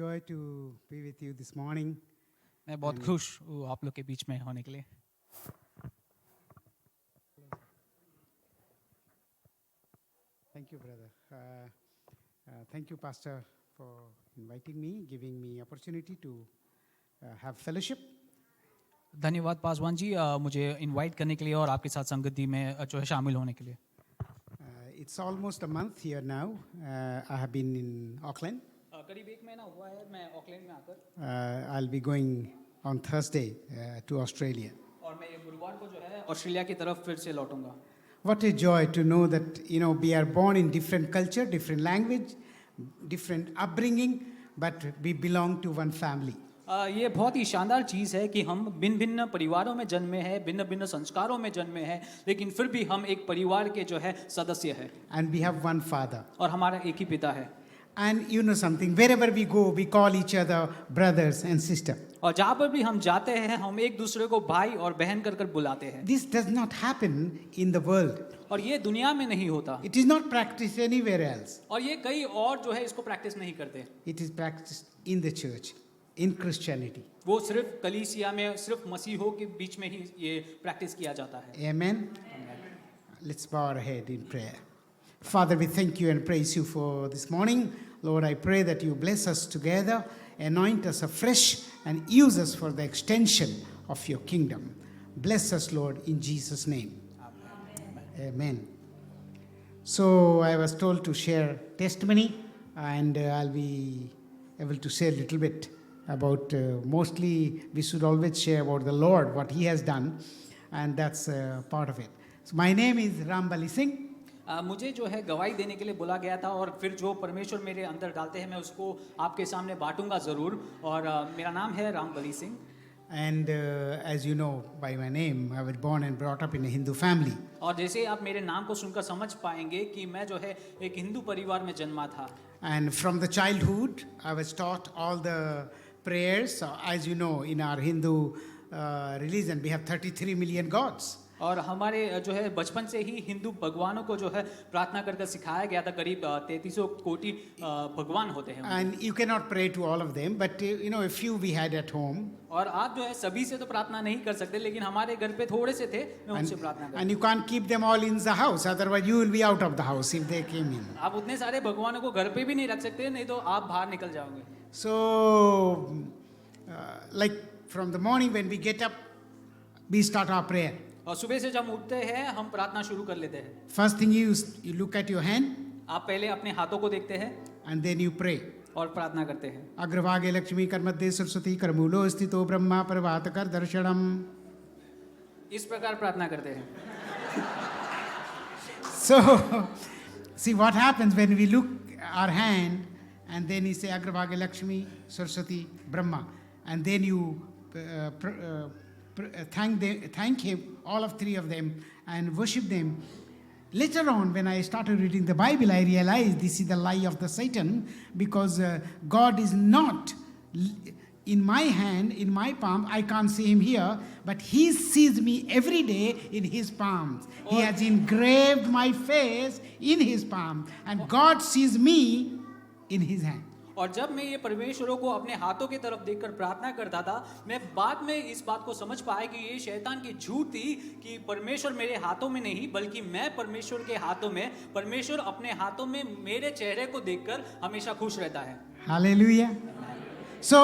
joy to be with you this morning. मैं बहुत खुश हूँ आप लोग के बीच में होने के लिए. Thank you, brother. Thank you, Pastor, for inviting me, giving me opportunity to have fellowship. धन्यवाद पासवान जी मुझे इनवाइट करने के लिए और आपके साथ संगति में जो है शामिल होने के लिए. It's almost a month here now. I have been in Auckland. करीब एक महीना हुआ है मैं ऑकलैंड में आकर. I'll be going on Thursday to Australia. और मैं गुरुवार को जो है ऑस्ट्रेलिया की तरफ फिर से लौटूंगा. What a joy to know that, we are born in different culture, different language, different upbringing, but we belong to one family. ये बहुत ही शानदार चीज़ है कि हम भिन्न भिन्न परिवारों में जन्मे हैं, भिन्न भिन्न संस्कारों में जन्मे हैं, लेकिन फिर भी हम एक परिवार के जो है सदस्य हैं. And we have one father. और हमारा एक ही पिता है. And you know something, wherever we go, we call each other brothers and sisters. और जहाँ पर भी हम जाते हैं हम एक दूसरे को भाई और बहन कर कर बुलाते हैं. This does not happen in the world. और ये दुनिया में नहीं होता. It is not practiced anywhere else. और ये कई और जो है इसको प्रैक्टिस नहीं करते. It is practiced in the church, in Christianity. वो सिर्फ कलीसिया में सिर्फ मसीहों के बीच में ही ये प्रैक्टिस किया जाता है. Amen. Let's bow our head in prayer. Father, we thank you and praise you for this morning. Lord, I pray that you bless us together, anoint us afresh, and use us for the extension of your kingdom. Bless us, Lord, in Jesus' name. Amen. So I was told to share testimony, and I'll be able to say a little bit about, mostly we should always share about the Lord, what he has done, and that's part of it. So my name is Rambali Singh. मुझे जो है गवाही देने के लिए बुला गया था और फिर जो परमेश्वर मेरे अंदर डालते हैं मैं उसको आपके सामने बांटूंगा ज़रूर. और मेरा नाम है Rambali Singh. And as you know by my name, I was born and brought up in a Hindu family. और जैसे आप मेरे नाम को सुनकर समझ पाएंगे कि मैं जो है एक हिंदू परिवार में जन्मा था. And from the childhood, I was taught all the prayers. So as you know, in our Hindu religion, we have 33 million gods. और हमारे जो है बचपन से ही हिंदू भगवानों को जो है प्रार्थना करके सिखाया गया था. करीब 3300 कोटि भगवान होते हैं. And you cannot pray to all of them, but a few we had at home. और आप जो है सभी से तो प्रार्थना नहीं कर सकते, लेकिन हमारे घर पे थोड़े से थे, मैं उनसे प्रार्थना करता. And you can't keep them all in the house, otherwise you will be out of the house if they came in. आप उतने सारे भगवानों को घर पे भी नहीं रख सकते, नहीं तो आप बाहर निकल जाओगे. So, like from the morning when we get up, we start our prayer. और सुबह से जब उठते हैं हम प्रार्थना शुरू कर लेते हैं. First thing you look at your hand. आप पहले अपने हाथों को देखते हैं. And then you pray. और प्रार्थना करते हैं. अग्रभागे लक्ष्मी कर्मध्य सरस्वती करमूलो स्थितो ब्रह्मा प्रभात कर दर्शनम. इस प्रकार प्रार्थना करते हैं. So, see what happens when we look our hand and then you say Agrabhage Lakshmi Saraswati Brahma, and then you thank him, all of three of them, and worship them. Later on, when I started reading the Bible, I realized this is the lie of the Satan, because God is not in my hand, in my palm. I can't see him here, but he sees me every day in his palms. He has engraved my face in his palm, and God sees me in his hand. और जब मैं ये परमेश्वरों को अपने हाथों की तरफ देखकर प्रार्थना करता था, मैं बाद में इस बात को समझ पाया कि ये शैतान की झूठ थी कि परमेश्वर मेरे हाथों में नहीं बल्कि मैं परमेश्वर के हाथों में. परमेश्वर अपने हाथों में मेरे चेहरे को देखकर हमेशा खुश रहता है. Hallelujah. So,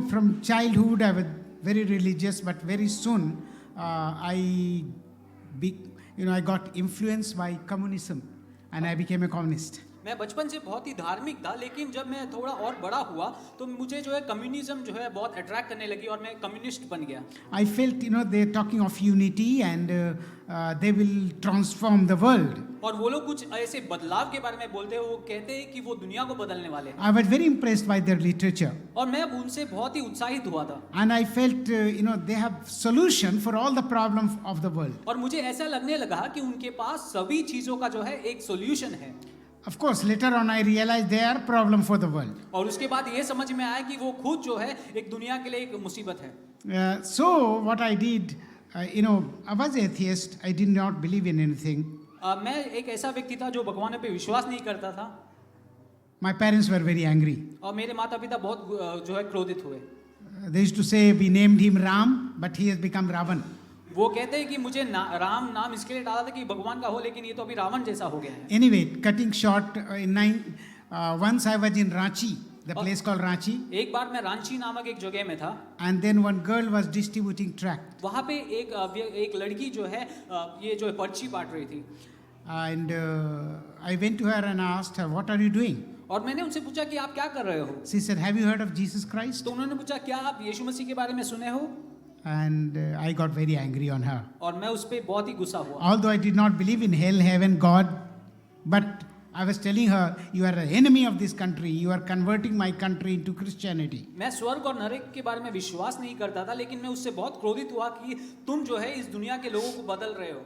from childhood I was very religious, but very soon I got influenced by communism and I became a communist. मैं बचपन से बहुत ही धार्मिक था, लेकिन जब मैं थोड़ा और बड़ा हुआ तो मुझे जो है कम्युनिज्म जो है बहुत अट्रैक्ट करने लगी और मैं कम्युनिस्ट बन गया. I felt they're talking of unity and they will transform the world. और वो लोग कुछ ऐसे बदलाव के बारे में बोलते हैं, वो कहते हैं कि वो दुनिया को बदलने वाले हैं. I was very impressed by their literature. और मैं उनसे बहुत ही उत्साहित हुआ था. And I felt they have solution for all the problems of the world. और मुझे ऐसा लगने लगा कि उनके पास सभी चीजों का जो है एक सॉल्यूशन है. Of course, later on I realized they are a problem for the world. और उसके बाद ये समझ में आया कि वो खुद जो है एक दुनिया के लिए एक मुसीबत है. So what I did, I was atheist. I did not believe in anything. मैं एक ऐसा व्यक्ति था जो भगवान पे विश्वास नहीं करता था. My parents were very angry. और मेरे माता पिता बहुत जो है क्रोधित हुए। They used to say we named him Ram, but he has become Ravan. वो कहते हैं कि मुझे राम नाम इसके लिए डाला था कि भगवान का हो, लेकिन ये तो अभी रावण जैसा हो गया है। Anyway, cutting short, once I was in Ranchi, the place called Ranchi, एक बार मैं रांची नामक एक जगह में था, and then one girl was distributing tract. वहाँ पे एक लड़की जो है ये जो है पर्ची बांट रही थी, And I went to her and asked her, what are you doing? और मैंने उनसे पूछा कि आप क्या कर रहे हो? She said, have you heard of Jesus Christ? तो उन्होंने पूछा क्या आप यीशु मसीह के बारे में सुने हो? And I got very angry on her. और मैं उस पे बहुत ही गुस्सा हुआ। Although I did not believe in hell, heaven, God, but I was telling her, you are an enemy of this country. You are converting my country into Christianity. मैं स्वर्ग और नरक के बारे में विश्वास नहीं करता था, लेकिन मैं उससे बहुत क्रोधित हुआ कि तुम जो है इस दुनिया के लोगों को बदल रहे हो।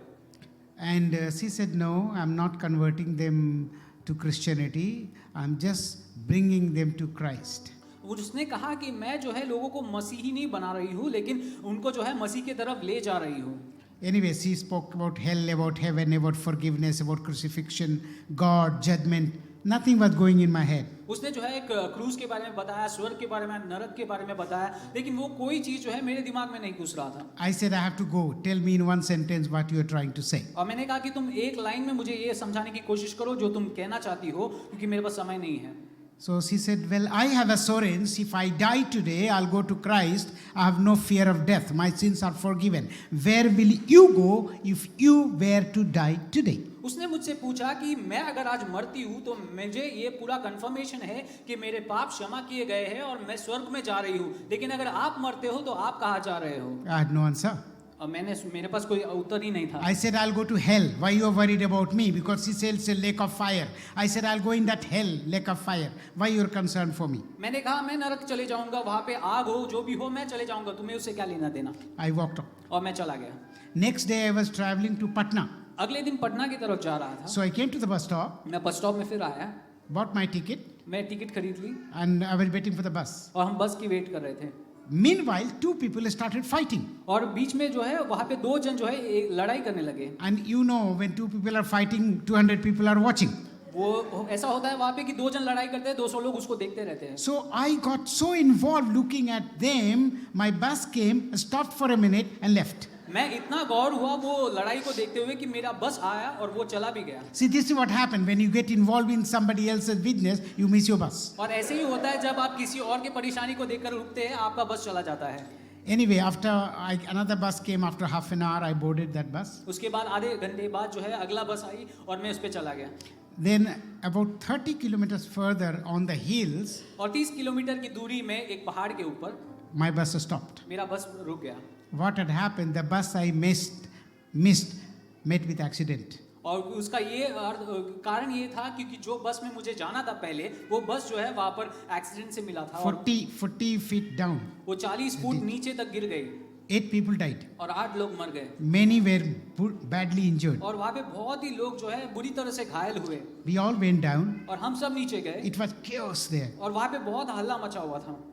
And she said, no, I'm not converting them to Christianity. I'm just bringing them to Christ. उसने कहा कि मैं जो है लोगों को मसीही नहीं बना रही हूँ, लेकिन उनको जो है मसीह के तरफ ले जा रही हूँ। Anyway, she spoke about hell, about heaven, about forgiveness, about crucifixion, God, judgment. Nothing was going in my head. उसने जो है एक क्रूज के बारे में बताया, स्वर्ग के बारे में, नरक के बारे में बताया, लेकिन वो कोई चीज जो है मेरे दिमाग में नहीं घुस रहा था। I said, I have to go. Tell me in one sentence what you are trying to say. और मैंने कहा कि तुम एक लाइन में मुझे ये समझाने की कोशिश करो जो तुम कहना चाहती हो, क्योंकि मेरे पास समय नहीं है। So she said, well, I have assurance if I die today, I'll go to Christ. I have no fear of death. My sins are forgiven. Where will you go if you were to die today? उसने मुझसे पूछा कि मैं अगर आज मरती हूँ तो मुझे ये पूरा कंफर्मेशन है कि मेरे पाप क्षमा किए गए हैं और मैं स्वर्ग में जा रही हूँ, लेकिन अगर आप मरते हो तो आप कहाँ जा रहे हो? I had no answer. और मेरे पास कोई उत्तर ही नहीं था। I said, I'll go to hell. Why you are worried about me? Because she said it's a lake of fire. I said, I'll go in that hell, lake of fire. Why you are concerned for me? मैंने कहा मैं नरक चले जाऊंगा, वहाँ पे आग हो, जो भी हो, मैं चले जाऊंगा, तुम्हें उससे क्या लेना देना? I walked up. और मैं चला गया। Next day I was traveling to Patna. अगले दिन पटना की तरफ जा रहा था। So I came to the bus stop, मैं बस स्टॉप में फिर आया, bought my ticket, मैं टिकट खरीद ली and I was waiting for the bus. और हम बस की वेट कर रहे थे। Meanwhile, two people started fighting. और बीच में जो है वहाँ पे दो जन जो है एक लड़ाई करने लगे। And you know, when two people are fighting, 200 people are watching. वो ऐसा होता है वहाँ पे कि दो जन लड़ाई करते हैं, 200 लोग उसको देखते रहते हैं। So I got so involved looking at them, my bus came, stopped for a minute and left. मैं इतना गौर हुआ वो लड़ाई को देखते हुए कि मेरा बस आया और वो चला भी गया। See, this is what happened when you get involved in somebody else's business, you miss your bus. और ऐसे ही होता है जब आप किसी और के परेशानी को देखकर रुकते हैं, आपका बस चला जाता है। Anyway, another bus came after half an hour, I boarded that bus. उसके बाद आधे घंटे बाद जो है अगला बस आई और मैं उस पे चला गया। Then about 30 kilometers further on the hills, और 30 किलोमीटर की दूरी में एक पहाड़ के ऊपर my bus stopped. मेरा बस रुक गया। What had happened, the bus I missed met with accident. और उसका ये कारण ये था क्योंकि जो बस में मुझे जाना था पहले, वो बस जो है वहाँ पर एक्सीडेंट से मिला था। 40 feet down. वो 40 फुट नीचे तक गिर गई। 8 people died. और 8 लोग मर गए। Many were badly injured. और वहाँ पे बहुत ही लोग जो है बुरी तरह से घायल हुए। We all went down. और हम सब नीचे गए। It was chaos there. और वहाँ पे बहुत हल्ला मचा हुआ था।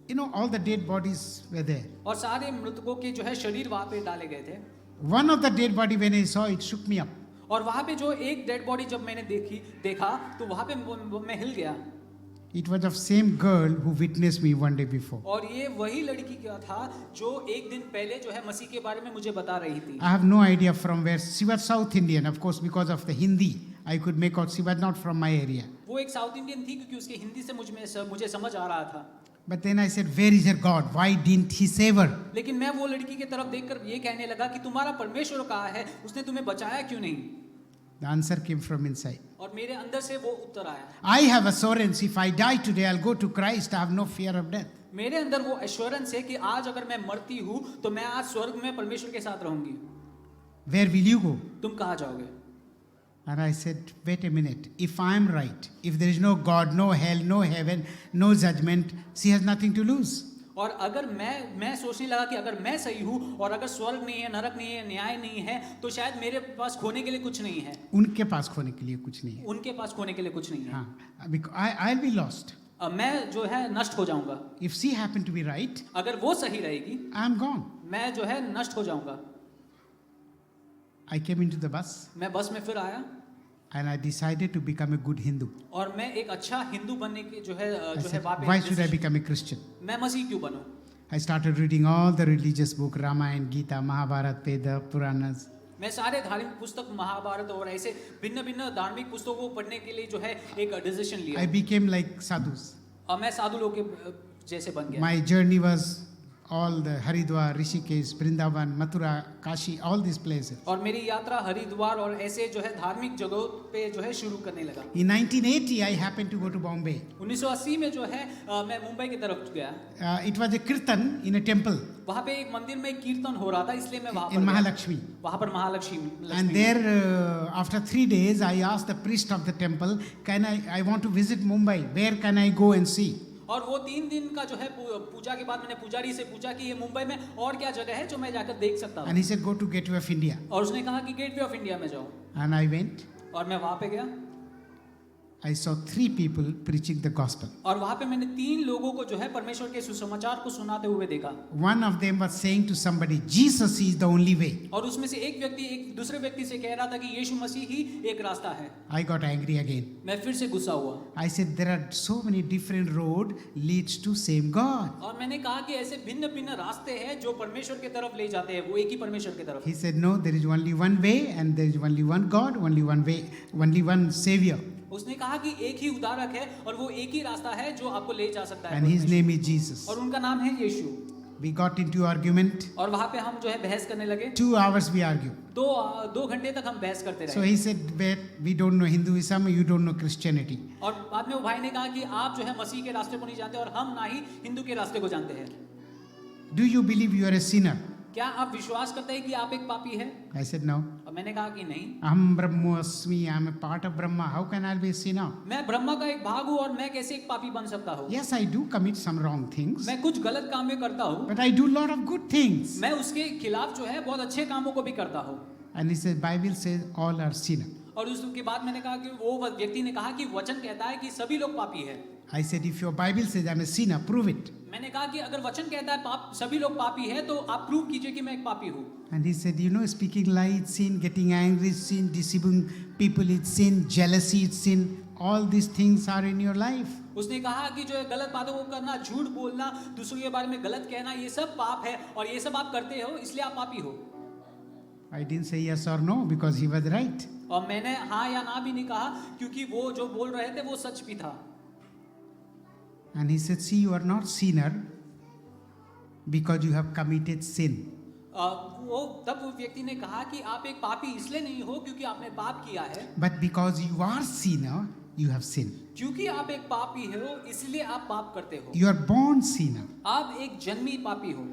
You know, all the dead bodies were there. और सारे मृतकों के जो है शरीर वहाँ पे डाले गए थे। One of the dead body, when I saw it, shook me up. और वहाँ पे जो एक डेड बॉडी जब मैंने देखा तो वहाँ पे मैं हिल गया। It was of same girl who witnessed me one day before. और ये वही लड़की क्या था जो एक दिन पहले जो है मसीह के बारे में मुझे बता रही थी। I have no idea from where. She was South Indian, of course, because of the Hindi. I could make out she was not from my area. वो एक साउथ इंडियन थी क्योंकि उसके हिंदी से मुझे समझ आ रहा था। But then I said, where is her God? Why didn't he save her? लेकिन मैं वो लड़की की तरफ देखकर ये कहने लगा कि तुम्हारा परमेश्वर कहाँ है, उसने तुम्हें बचाया क्यों नहीं? The answer came from inside. और मेरे अंदर से वो उत्तर आया। I have assurance if I die today, I'll go to Christ. I have no fear of death. मेरे अंदर वो एश्योरेंस है कि आज अगर मैं मरती हूँ तो मैं आज स्वर्ग में परमेश्वर के साथ रहूंगी। Where will you go? तुम कहाँ जाओगे? And I said, wait a minute. If I'm right, if there is no God, no hell, no heaven, no judgment, she has nothing to lose. और अगर मैं सोचने लगा कि अगर मैं सही हूँ और अगर स्वर्ग नहीं है, नरक नहीं है, न्याय नहीं है, तो शायद मेरे पास खोने के लिए कुछ नहीं है। उनके पास खोने के लिए कुछ नहीं है। उनके पास खोने के लिए कुछ नहीं है। हाँ, I'll be lost. मैं जो है नष्ट हो जाऊंगा। If she happened to be right, अगर वो सही रहेगी, I'm gone. मैं जो है नष्ट हो जाऊंगा। I came into the bus. मैं बस में फिर आया। and I decided to become a good Hindu. और मैं एक अच्छा हिंदू बनने की जो है I जो है said, वहाँ पे why should I decision- become a Christian? मैं मसीह क्यों बनूं? I started reading all the religious books, Ramayana, Gita, Mahabharata, Veda, Puranas. मैं सारे धार्मिक पुस्तक महाभारत और ऐसे भिन्न भिन्न धार्मिक पुस्तकों को पढ़ने के लिए जो है एक डिसीजन I लिया became like sadhus. और मैं साधु लोग के जैसे बन गया। My journey was all the Haridwar, Rishikesh, Vrindavan, Mathura, Kashi, all these places. और मेरी यात्रा हरिद्वार और ऐसे जो है धार्मिक जगहों पे जो है शुरू करने लगा। In 1980, I happened to go to Bombay. 1980 में जो है मैं मुंबई की तरफ गया। It was a kirtan in a temple वहाँ पे एक मंदिर में कीर्तन हो रहा था, इसलिए मैं वहाँ पर in गया। Mahalakshmi. वहाँ पर Mahalakshmi And there, after 3 days, I asked the priest of the temple, I want to visit Mumbai. Where can I go and see? और वो 3 दिन का जो है पूजा के बाद मैंने पुजारी से पूछा कि ये मुंबई में और क्या जगह है जो मैं जाकर देख सकता And हूँ। he said, go to Gateway of India. और उसने कहा कि गेटवे ऑफ इंडिया में जाओ। And I went. और मैं वहाँ पे गया I saw 3 people preaching the gospel. और वहाँ पे मैंने 3 लोगों को जो है परमेश्वर के सुसमाचार को सुनाते हुए देखा। One of them was saying to somebody, Jesus is the only way. और उसमें से एक व्यक्ति एक दूसरे व्यक्ति से कह रहा था कि यीशु मसीह ही एक रास्ता है। I got angry again. मैं फिर से गुस्सा हुआ I said, there are so many different road leads to same God. और मैंने कहा कि ऐसे भिन्न भिन्न रास्ते हैं जो परमेश्वर की तरफ ले जाते हैं, वो एक ही परमेश्वर की तरफ। He said, no, there is only one way and there is only one God, only one way, only one Savior. उसने कहा कि एक ही उद्धारक है और वो एक ही रास्ता है जो आपको ले जा सकता है And his परमेश्वर। name is Jesus. और उनका नाम है यीशु। We got into argument. और वहाँ पे हम जो है बहस करने लगे। 2 hours we argued. दो घंटे तक हम बहस करते So रहे। he said, wait, we don't know Hinduism, you don't know Christianity. और बाद में वो भाई ने कहा कि आप जो है मसीह के रास्ते को नहीं जानते और हम ना ही हिंदू के रास्ते को जानते हैं। Do you believe you are a sinner? क्या आप विश्वास करते हैं कि आप एक पापी हैं? I said, no. और मैंने कहा कि नहीं, Aham Brahmasmi, I am a part of Brahma. How can I be a sinner? मैं ब्रह्मा का एक भाग हूँ और मैं कैसे एक पापी बन सकता हूँ? Yes, I do commit some wrong things, मैं कुछ गलत काम भी करता हूँ, but I do lot of good things. मैं उसके खिलाफ जो है बहुत अच्छे कामों को भी करता हूँ। And he said, Bible says all are sinner. और उसके बाद मैंने कहा कि वो व्यक्ति ने कहा कि वचन कहता है कि सभी लोग पापी हैं। I said, if your Bible says I'm a sinner, prove it. मैंने कहा कि अगर वचन कहता है पाप सभी लोग पापी हैं तो आप प्रूव कीजिए कि मैं एक पापी हूँ। And he said, you know, speaking lie is sin, getting angry is sin, deceiving people is sin, jealousy is sin. All these things are in your life. उसने कहा कि जो है गलत बातों को करना, झूठ बोलना, दूसरों के बारे में गलत कहना, ये सब पाप है और ये सब आप करते हो इसलिए आप पापी हो। I didn't say yes or no because he was right. और मैंने हाँ या ना भी नहीं कहा क्योंकि वो जो बोल रहे थे वो सच भी था। And he said, see, you are not sinner because you have committed sin. वो तब वो व्यक्ति ने कहा कि आप एक पापी इसलिए नहीं हो क्योंकि आपने पाप किया है, But because you are sinner, you have sinned. क्योंकि आप एक पापी हो इसलिए आप पाप करते हो। You are born sinner. आप एक जन्मी पापी हो।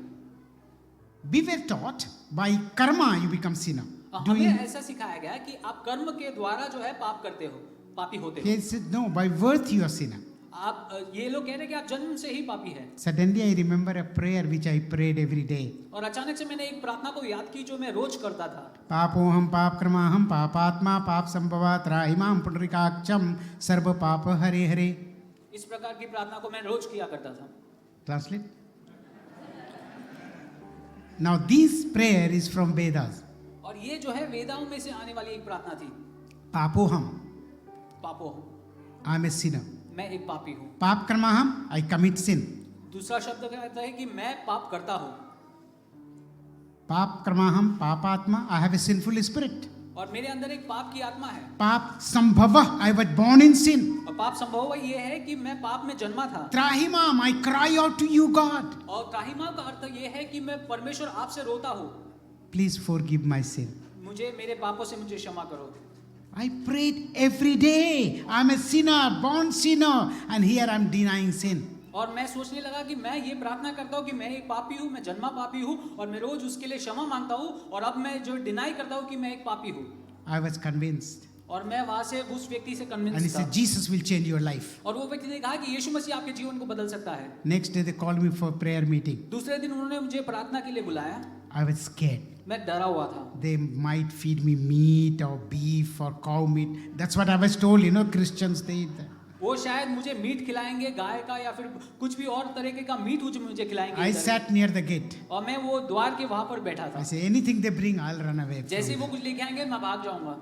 We were taught by karma you become sinner. हमें ऐसा सिखाया गया कि आप कर्म के द्वारा जो है पाप करते हो, पापी होते हो। He said, no, by birth you are sinner. आप ये लोग कह रहे हैं कि आप जन्म से ही पापी हैं। Suddenly I remember a prayer which I prayed every day. और अचानक से मैंने एक प्रार्थना को याद की जो मैं रोज करता था। पापोहम पाप क्रमाहम पापात्मा पाप संभवा त्राहिमाम पुंडरीकाक्षम सर्व पाप हरे हरे. इस प्रकार की प्रार्थना को मैं रोज किया करता था। Translate. Now this prayer is from Vedas. और ये जो है वेदाओं में से आने वाली एक प्रार्थना थी। Papoham, पापो, I am a sinner. मैं एक पापी हूँ। Pap kramaham, I commit sin. दूसरा शब्द कहता है कि मैं पाप करता हूँ। Pap kramaham, papatma, I have a sinful spirit. और मेरे अंदर एक पाप की आत्मा है। Pap sambhava, I was born in sin. और पाप संभव ये है कि मैं पाप में जन्मा था। Trahimam, I cry out to you, God. और त्राहिमाम का अर्थ ये है कि मैं परमेश्वर आपसे रोता हूँ। Please forgive my sin. मुझे मेरे पापों से मुझे क्षमा करो। I prayed every day. I'm a sinner, born sinner, and here I'm denying sin. और मैं सोचने लगा कि मैं ये प्रार्थना करता हूँ कि मैं एक पापी हूँ, मैं जन्मा पापी हूँ और मैं रोज उसके लिए क्षमा मांगता हूँ और अब मैं जो डिनाई करता हूँ कि मैं एक पापी हूँ। I was convinced. और मैं वहां से उस व्यक्ति से And he कन्विंस था। said, Jesus will change your life. और वो व्यक्ति ने कहा कि यीशु मसीह आपके जीवन को बदल सकता है। Next day they called me for prayer meeting. दूसरे दिन उन्होंने मुझे प्रार्थना के लिए बुलाया। I was scared. मैं डरा हुआ था। They might feed me meat or beef or cow meat. That's what I was told, you know, Christians, they eat that. वो शायद मुझे मीट खिलाएंगे, गाय का या फिर कुछ भी और तरीके का मीट मुझे खिलाएंगे। I इधर। sat near the gate. और मैं वो द्वार के वहां पर बैठा I था। say, anything they bring, I'll run away. जैसे ही from वो कुछ लेके आएंगे मैं भाग जाऊंगा।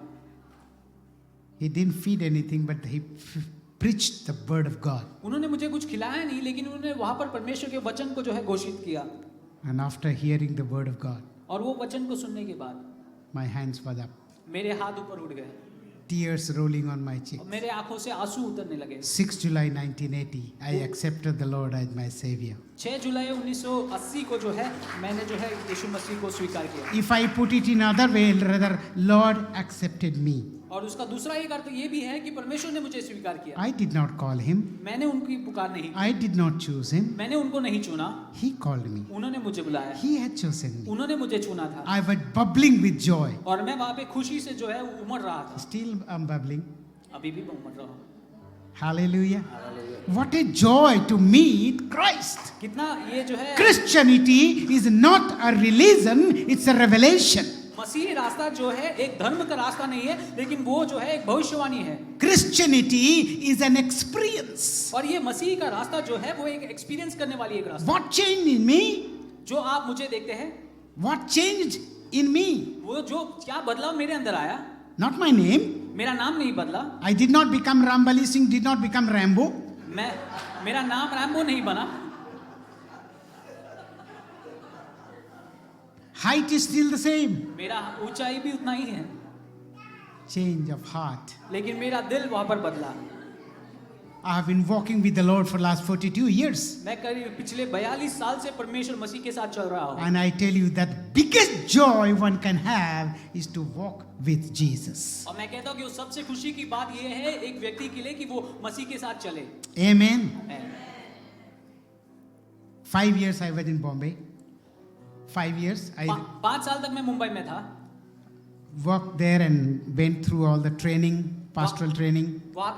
He didn't feed anything, but he preached the word of God. उन्होंने मुझे कुछ खिलाया नहीं, लेकिन उन्होंने वहां पर परमेश्वर के वचन को जो है घोषित किया। And after hearing the word of God, और वो वचन को सुनने के बाद my hands were up, मेरे हाथ ऊपर उठ गए tears rolling on my cheeks. और मेरे आंखों से आंसू उतरने लगे। 6 July 1980, I accepted the Lord as my Savior. 6 जुलाई 1980 को जो है मैंने जो है यीशु मसीह को स्वीकार किया। If I put it in other way, rather, Lord accepted me. और उसका दूसरा एक अर्थ ये भी है कि परमेश्वर ने मुझे स्वीकार किया। I did not call him. मैंने उनकी पुकार नहीं की, I did not choose him. मैंने उनको नहीं चुना, He called me. उन्होंने मुझे बुलाया, He had chosen me. उन्होंने मुझे चुना था। I was bubbling with joy. और मैं वहां पे खुशी से जो है उमड़ रहा था। Still I'm bubbling. अभी भी उमड़ रहा हूँ। Hallelujah. What a joy to meet Christ. कितना ये जो है Christianity is not a religion, it's a revelation. मसीही रास्ता जो है एक धर्म का रास्ता नहीं है, लेकिन वो जो है एक भविष्यवाणी है। Christianity is an experience. और ये मसीह का रास्ता जो है वो एक एक्सपीरियंस करने वाली एक रास्ता। What changed in me? जो आप मुझे देखते हैं, What changed in me? वो जो क्या बदलाव मेरे अंदर आया, Not my name. मेरा नाम नहीं बदला, I did not become Rambali Singh, did not become Rambo. मेरा नाम रैम्बो नहीं बना, Height is still the same. मेरा ऊंचाई भी उतना ही है, Change of heart. लेकिन मेरा दिल वहां पर बदला। I have been walking with the Lord for last 42 years. मैं करीब पिछले 42 साल से परमेश्वर मसीह के साथ चल रहा हूँ। And I tell you that biggest joy one can have is to walk with Jesus. और मैं कहता हूँ कि उस सबसे खुशी की बात ये है एक व्यक्ति के लिए कि वो मसीह के साथ चले। Amen. 5 years I was in Bombay. 5 years I 5 साल तक मैं मुंबई में था। worked there and went through all the training, pastoral training. वहाँ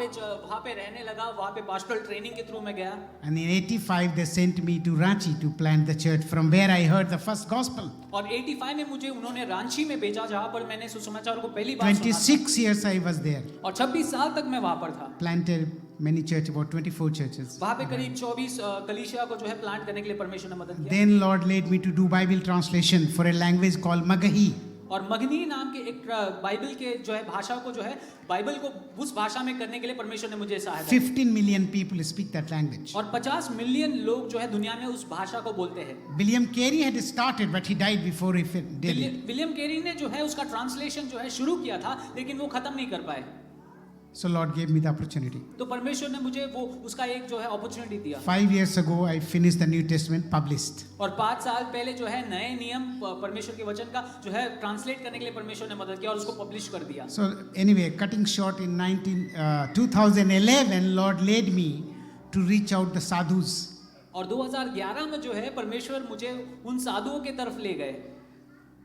पे रहने लगा, वहाँ पे पास्टरल ट्रेनिंग के थ्रू मैं गया। And in 85 they sent me to Ranchi to plant the church, from where I heard the first gospel. और 85 में मुझे उन्होंने रांची में भेजा, जहाँ पर मैंने सुसमाचार को पहली बार सुना था। 26 years I was there. और 26 साल तक मैं वहाँ पर था। Planted many churches, about 24 churches. वहाँ पे करीब 24 कलीसिया को जो है प्लांट करने के लिए परमेश्वर ने मदद किया। Then Lord led me to do Bible translation for a language called Magahi. और मगनी नाम के एक बाइबल के जो है भाषा को जो है बाइबल को उस भाषा में करने के लिए परमेश्वर ने मुझे सहायता की। 15 million people speak that language. और 50 मिलियन लोग जो है दुनिया में उस भाषा को बोलते हैं। William Carey had started, but he died before he did it. William Carey ने जो है उसका ट्रांसलेशन जो है शुरू किया था, लेकिन वो खत्म नहीं कर पाए। So Lord gave me the opportunity. तो परमेश्वर ने मुझे वो उसका एक जो है अपॉर्चुनिटी दिया। 5 years ago, I finished the New Testament, published. और 5 साल पहले जो है नए नियम परमेश्वर के वचन का जो है ट्रांसलेट करने के लिए परमेश्वर ने मदद किया और उसको पब्लिश कर दिया। So anyway, cutting short, in 2011, Lord led me to reach out the sadhus. और 2011 में जो है परमेश्वर मुझे उन साधुओं के तरफ ले गए।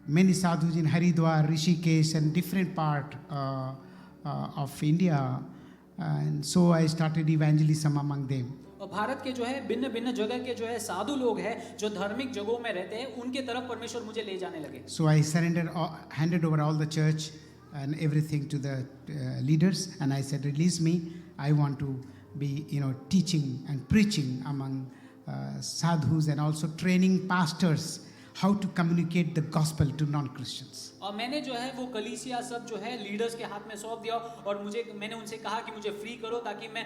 Many sadhus in Haridwar, Rishikesh, and different part of India, and so I started evangelism among them. और भारत के जो है भिन्न भिन्न जगह के जो है साधु लोग हैं जो धार्मिक जगहों में रहते हैं, उनके तरफ परमेश्वर मुझे ले जाने लगे। So I handed over all the church and everything to the leaders, and I said, release me. I want to be, teaching and preaching among sadhus and also training pastors how to communicate the gospel to non-Christians. और मैंने जो है वो कलीसिया सब जो है leaders के हाथ में सौंप दिया और मैंने उनसे कहा कि मुझे फ्री करो ताकि मैं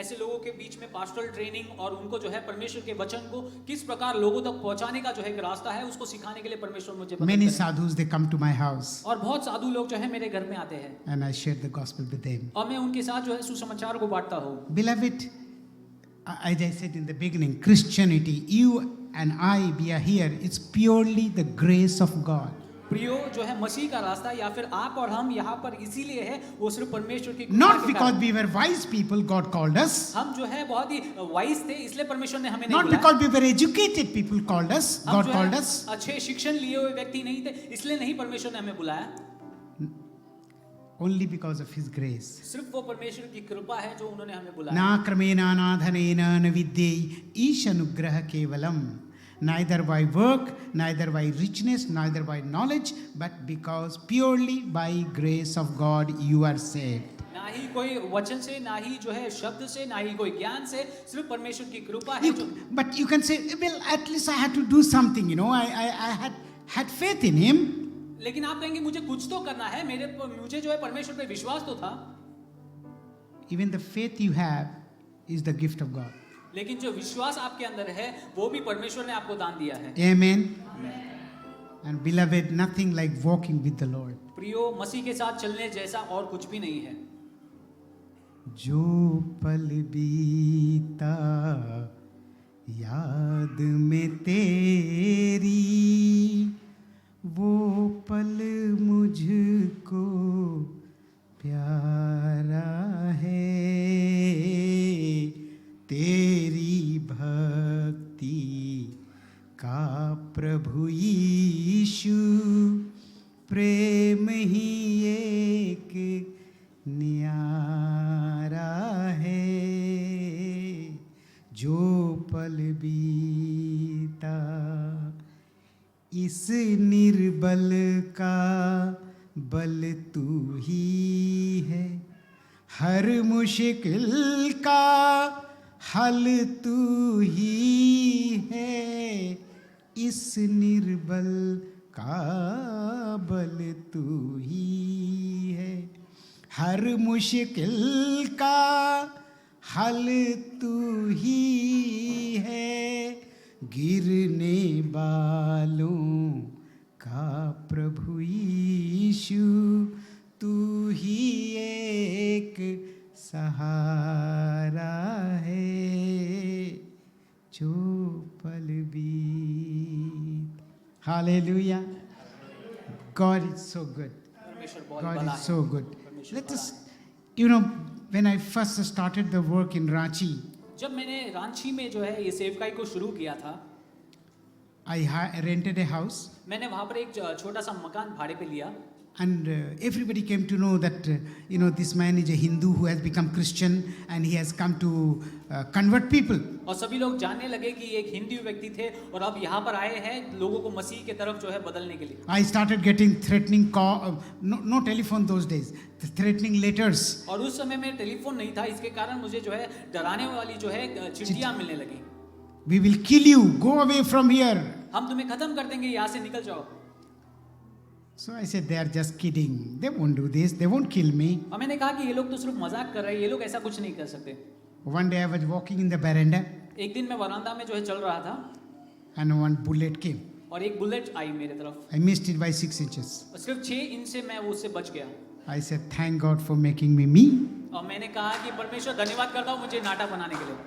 ऐसे लोगों के बीच में पास्टरल ट्रेनिंग और उनको जो है परमेश्वर के वचन को किस प्रकार लोगों तक पहुंचाने का जो है एक रास्ता है उसको सिखाने के लिए परमेश्वर मुझे मदद Many करे। sadhus, they come to my house और बहुत साधु लोग जो है मेरे घर में आते हैं and I share the gospel with them. और मैं उनके साथ जो है सुसमाचार को बांटता हूँ। Beloved, as I said in the beginning, Christianity, you and I, we are here, it's purely the grace of God. प्रियो जो है मसीह का रास्ता या फिर आप और हम यहाँ पर इसीलिए है वो सिर्फ परमेश्वर की कृपा Not के because कारण। we were wise people, God called us. हम जो है बहुत ही वाइज थे इसलिए परमेश्वर ने हमें नहीं Not बुलाया। because we were educated people called us, हम God जो है called us. अच्छे शिक्षण लिए हुए व्यक्ति नहीं थे इसलिए नहीं परमेश्वर ने हमें बुलाया। Only because of His grace. सिर्फ वो परमेश्वर की कृपा है जो उन्होंने हमें बुलाया। Na kramena na dhanena na vidyai ishanugraha kevalam. Neither by work, neither by richness, neither by knowledge, but because purely by grace of God you are saved. ना ही कोई वचन से, ना ही जो है शब्द से, ना ही कोई ज्ञान से, सिर्फ परमेश्वर की कृपा है जो। But you can say, well, at least I had to do something, I had faith in Him. लेकिन आप कहेंगे मुझे कुछ तो करना है, मुझे जो है परमेश्वर पे विश्वास तो था। even the faith you have is the gift of God. लेकिन जो विश्वास आपके अंदर है वो भी परमेश्वर ने आपको दान दिया है। Amen. And beloved, nothing like walking with the Lord. प्रियो, मसीह के साथ चलने जैसा और कुछ भी नहीं है। जो पल बीता याद में तेरी, वो पल मुझको प्यारा है। तेरी भक्ति का प्रभु यीशु प्रेम ही एक न्यारा है। जो पल बीता इस निर्बल का बल तू ही है, हर मुश्किल का हल तू ही है। इस निर्बल का बल तू ही है, हर मुश्किल का हल तू ही है। गिरने वालों का प्रभु यीशु तू ही एक सहारा है। जो पल बीत, hallelujah. God is so good. परमेश्वर बहुत God भला is है। so good. परमेश्वर Let भला us, when I first started the work in Ranchi, जब मैंने रांची में जो है ये सेवकाई को शुरू किया था, I rented a house, मैंने वहाँ पर एक छोटा सा मकान भाड़े पे लिया and everybody came to know that this man is a Hindu who has become Christian and he has come to convert people. और सभी लोग जानने लगे कि एक हिंदू व्यक्ति थे और अब यहाँ पर आए हैं लोगों को मसीह के तरफ जो है बदलने के लिए। I started getting threatening call, no telephone those days, threatening letters. और उस समय में टेलीफोन नहीं था, इसके कारण मुझे जो है डराने वाली जो है चिट्ठियाँ मिलने लगी। We will kill you, go away from here. हम तुम्हें खत्म कर देंगे, यहाँ से निकल जाओ। So I said, they are just kidding. They won't do this. They won't kill me. और मैंने कहा कि ये लोग तो सिर्फ मजाक कर रहे हैं, ये लोग ऐसा कुछ नहीं कर सकते। One day I was walking in the veranda एक दिन मैं वरांदा में जो है चल रहा था and one bullet came. और एक बुलेट आई मेरे तरफ I missed it by 6 inches. और सिर्फ 6 इंच से मैं उससे बच गया। I said, thank God for making me me. और मैंने कहा कि परमेश्वर धन्यवाद करता हूँ मुझे नाटा बनाने के लिए।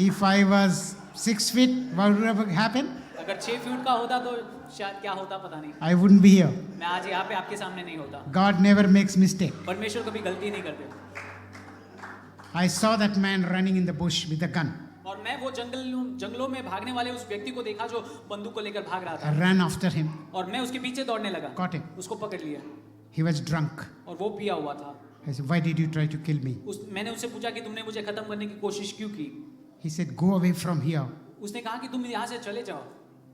If I was 6 feet, what would have happened? अगर 6 फीट का होता तो शायद क्या होता पता नहीं। I wouldn't be here. मैं आज यहाँ पे आपके सामने नहीं होता। God never makes mistake. परमेश्वर कभी गलती नहीं करते। I saw that man running in the bush with a gun. और मैं वो जंगलों में भागने वाले उस व्यक्ति को देखा जो बंदूक को लेकर भाग रहा I था ran after him, और मैं उसके पीछे दौड़ने लगा। caught him. उसको पकड़ लिया He was drunk. और वो पिया हुआ था। I said, why did you try to kill me? मैंने उससे पूछा कि तुमने मुझे खत्म करने की कोशिश क्यों की? He said, go away from here. उसने कहा कि तुम यहाँ से चले जाओ।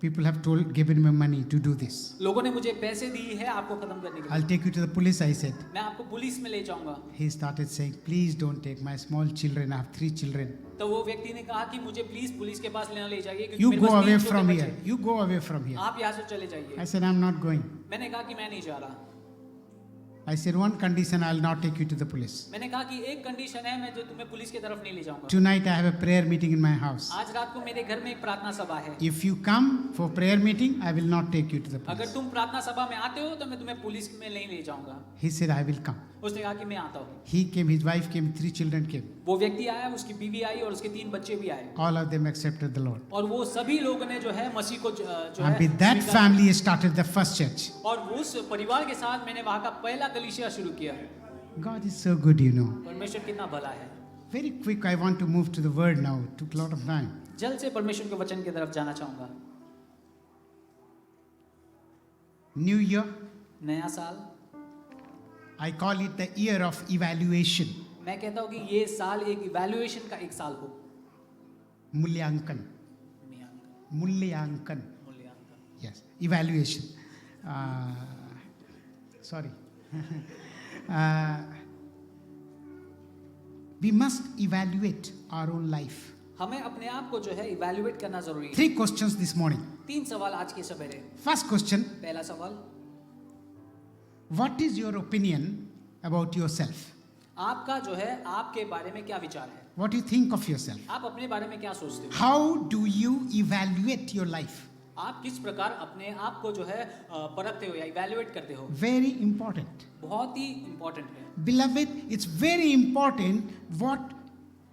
People have given me money to do this. लोगों ने मुझे पैसे दिए हैं आपको खत्म करने के लिए। I'll take you to the police, I said. मैं आपको पुलिस में ले जाऊंगा। He started saying, please don't take my small children. I have 3 children. तो वो व्यक्ति ने कहा कि मुझे प्लीज पुलिस के पास ले जाइए क्योंकि You मेरे go पास away 3 छोटे from बच्चे here. हैं। You go away from here. आप यहाँ से चले जाइए। I said, I'm not going. मैंने कहा कि मैं नहीं जा रहा। I said, one condition, I'll not take you to the police. मैंने कहा कि एक कंडीशन है मैं जो तुम्हें पुलिस की तरफ नहीं ले जाऊंगा। Tonight I have a prayer meeting in my house. आज रात को मेरे घर में एक प्रार्थना सभा है। If you come for prayer meeting, I will not take you to the अगर police. तुम प्रार्थना सभा में आते हो तो मैं तुम्हें पुलिस में नहीं ले जाऊंगा। He said, I will come. उसने कहा कि मैं आता हूँ। He came, his wife came, 3 children came. वो व्यक्ति आया, उसकी बीवी आई और उसके 3 बच्चे भी आए। All of them accepted the Lord. और वो सभी लोगों ने जो है मसीह को जो And है with that स्वीकार- family started the first church. और उस परिवार के साथ मैंने वहाँ का पहला कलीसिया शुरू किया। God is so good, you know. परमेश्वर कितना भला है। Very quick, I want to move to the word now. It took a lot of time. जल्द से परमेश्वर के वचन की तरफ जाना चाहूंगा। New year, नया साल, I call it the year of evaluation. मैं कहता हूँ कि ये साल एक इवैल्यूएशन का एक साल हो। Mulyankan. Mulyankan. मूल्यांकन। Yes, evaluation. Sorry. We must evaluate our own life. हमें अपने आप को जो है इवैल्यूएट करना जरूरी है। 3 questions this morning. 3 सवाल आज के सवेरे। First question, पहला सवाल, what is your opinion about yourself? आपका जो है आपके बारे में क्या विचार है? What do you think of yourself? आप अपने बारे में क्या सोचते हो? How do you evaluate your life? आप किस प्रकार अपने आप को जो है परखते हो या इवैल्यूएट करते हो? Very important. बहुत ही इम्पोर्टेंट है। Beloved, it's very important what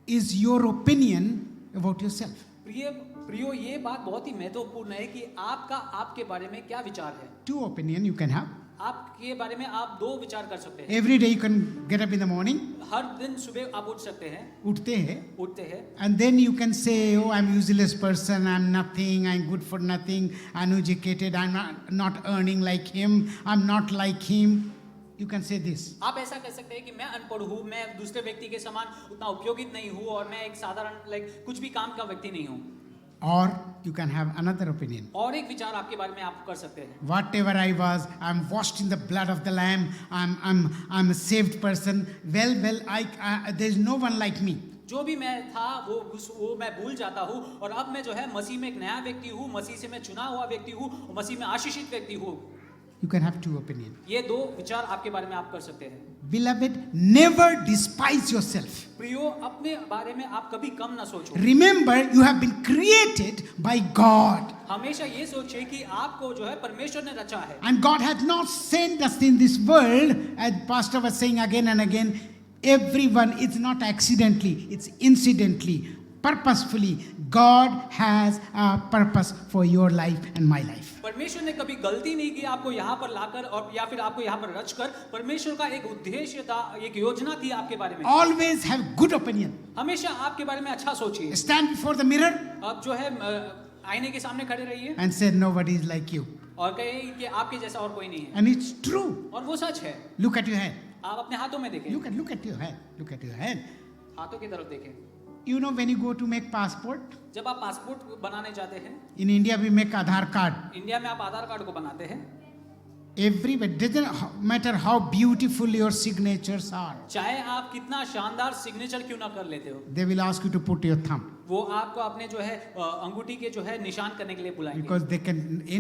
is your opinion about yourself. प्रियो ये बात बहुत ही महत्वपूर्ण है कि आपका आपके बारे में क्या विचार है। Two opinion you can have. आपके बारे में आप दो विचार कर सकते हैं। Every day you can get up in the morning, हर दिन सुबह आप उठ सकते हैं, उठते हैं, हैं and then you can say, oh, I'm useless person, I'm nothing, I'm good for nothing, uneducated, I'm not earning like him, I'm not like him. You can say this. आप ऐसा कह सकते हैं कि मैं अनपढ़ हूँ, मैं दूसरे व्यक्ति के समान उतना उपयोगित नहीं हूँ और मैं एक साधारण कुछ भी काम का व्यक्ति नहीं हूँ। Or you can have another opinion. और एक विचार आपके बारे में आप कर सकते हैं। Whatever I was, I'm washed in the blood of the Lamb. I'm a saved person. Well, there's no one like me. जो भी मैं था वो मैं भूल जाता हूँ और अब मैं जो है मसीह में एक नया व्यक्ति हूँ, मसीह से मैं चुना हुआ व्यक्ति हूँ, मसीह में आशीषित व्यक्ति हूँ। You can have two opinions. ये दो विचार आपके बारे में आप कर सकते हैं। Beloved, never despise yourself. प्रियो अपने बारे में आप कभी कम ना सोचो। Remember, you have been created by God. हमेशा ये सोचे कि आपको जो है परमेश्वर ने रचा है। And God had not sent us in this world, as Pastor was saying again and again, everyone, it's not accidentally, it's incidentally, purposefully. God has a purpose for your life and my life. परमेश्वर ने कभी गलती नहीं की आपको यहाँ पर लाकर और या फिर आपको यहाँ पर रचकर। परमेश्वर का एक उद्देश्य था, एक योजना थी आपके बारे में। Always have good opinion. हमेशा आपके बारे में अच्छा सोचिए। Stand before the mirror आप जो है आईने के सामने खड़े रहिए and say nobody is like you. और कहे कि आपके जैसा और कोई नहीं है। And it's true. और वो सच है। Look at your hand. आप अपने हाथों में देखें। Look at your hand. Look at your hand. हाथों की तरफ देखें। You know when you go to make passport, जब आप पासपोर्ट बनाने जाते हैं, in India we make Aadhaar card. India में आप आधार कार्ड को बनाते हैं। Everywhere, doesn't matter how beautiful your signatures are. चाहे आप कितना शानदार सिग्नेचर क्यों ना कर लेते हो, They will ask you to put your thumb. वो आपको अपने जो है अंगूठी के जो है निशान करने के लिए बुलाएंगे। Because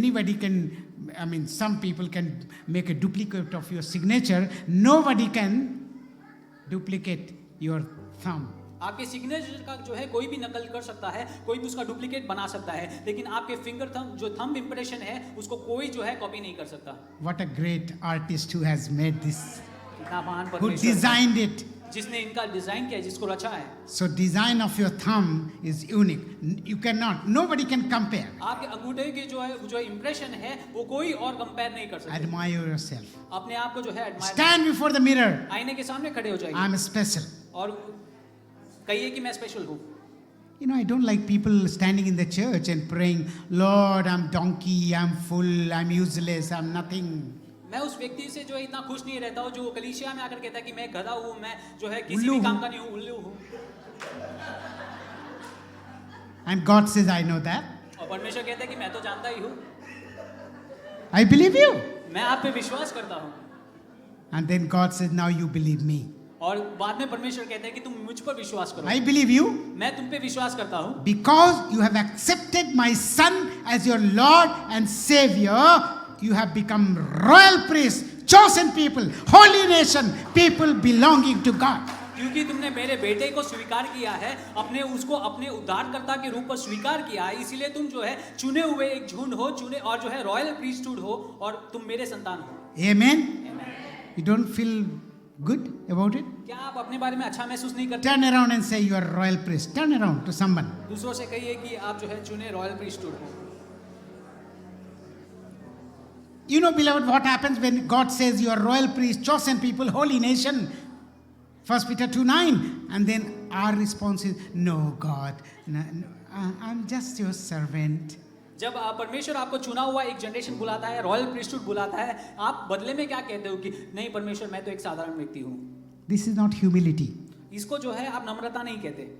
anybody can, some people can make a duplicate of your signature. Nobody can duplicate your thumb. आपके सिग्नेचर का जो है कोई भी नकल कर सकता है, कोई भी उसका डुप्लीकेट बना सकता है, लेकिन आपके फिंगर थंब जो थंब इंप्रेशन है उसको कोई जो है कॉपी नहीं कर सकता। What a great artist who has made this, कितना महान who परमेश्वर designed it. जिसने इनका डिजाइन किया, जिसको रचा है। So design of your thumb is unique. Nobody can compare. आपके अंगूठे के जो है इंप्रेशन है वो कोई और कंपेयर नहीं कर सकता। Admire yourself. अपने आप को जो है admire- Stand before the mirror. आईने के सामने खड़े हो जाइए I'm special. और कहिए कि मैं स्पेशल हूँ। I don't like people standing in the church and praying, Lord, I'm donkey, I'm full, I'm useless, I'm nothing. मैं उस व्यक्ति से जो है इतना खुश नहीं रहता हूँ जो कलीसिया में आकर कहता है कि मैं गधा हूँ, मैं जो है किसी उल्लू भी काम हूँ। का नहीं हूँ, उल्लू हूँ। And God says, I know that. और परमेश्वर कहता है कि मैं तो जानता ही हूँ, I believe you. मैं आप पे विश्वास करता हूँ। And then God says, now you believe me. और बाद में परमेश्वर कहते हैं कि तुम मुझ पर विश्वास करो। I believe you मैं तुम पे विश्वास करता हूँ because you have accepted my son as your Lord and Savior. You have become royal priests, chosen people, holy nation, people belonging to God. क्योंकि तुमने मेरे बेटे को स्वीकार किया है, अपने उसको अपने उद्धारकर्ता के रूप में स्वीकार किया है, इसीलिए तुम जो है चुने हुए एक झुंड हो, चुने और जो है रॉयल प्रीस्टहुड हो और तुम मेरे संतान हो। Amen. You don't feel good about it? क्या आप अपने बारे में अच्छा महसूस नहीं करते? Turn around and say you are a royal priest. Turn around to someone. दूसरों से कहिए कि आप जो है चुने रॉयल प्रीस्टहुड हो। You know, beloved, what happens when God says you are royal priest, chosen people, holy nation? 1 Peter 2:9. And then our response is, no, God, no, I'm just your servant. जब परमेश्वर आपको चुना हुआ एक generation बुलाता है, royal priesthood बुलाता है, आप बदले में क्या कहते हो कि नहीं परमेश्वर मैं तो एक साधारण व्यक्ति हूँ। This is not humility, इसको जो है आप नम्रता नहीं कहते,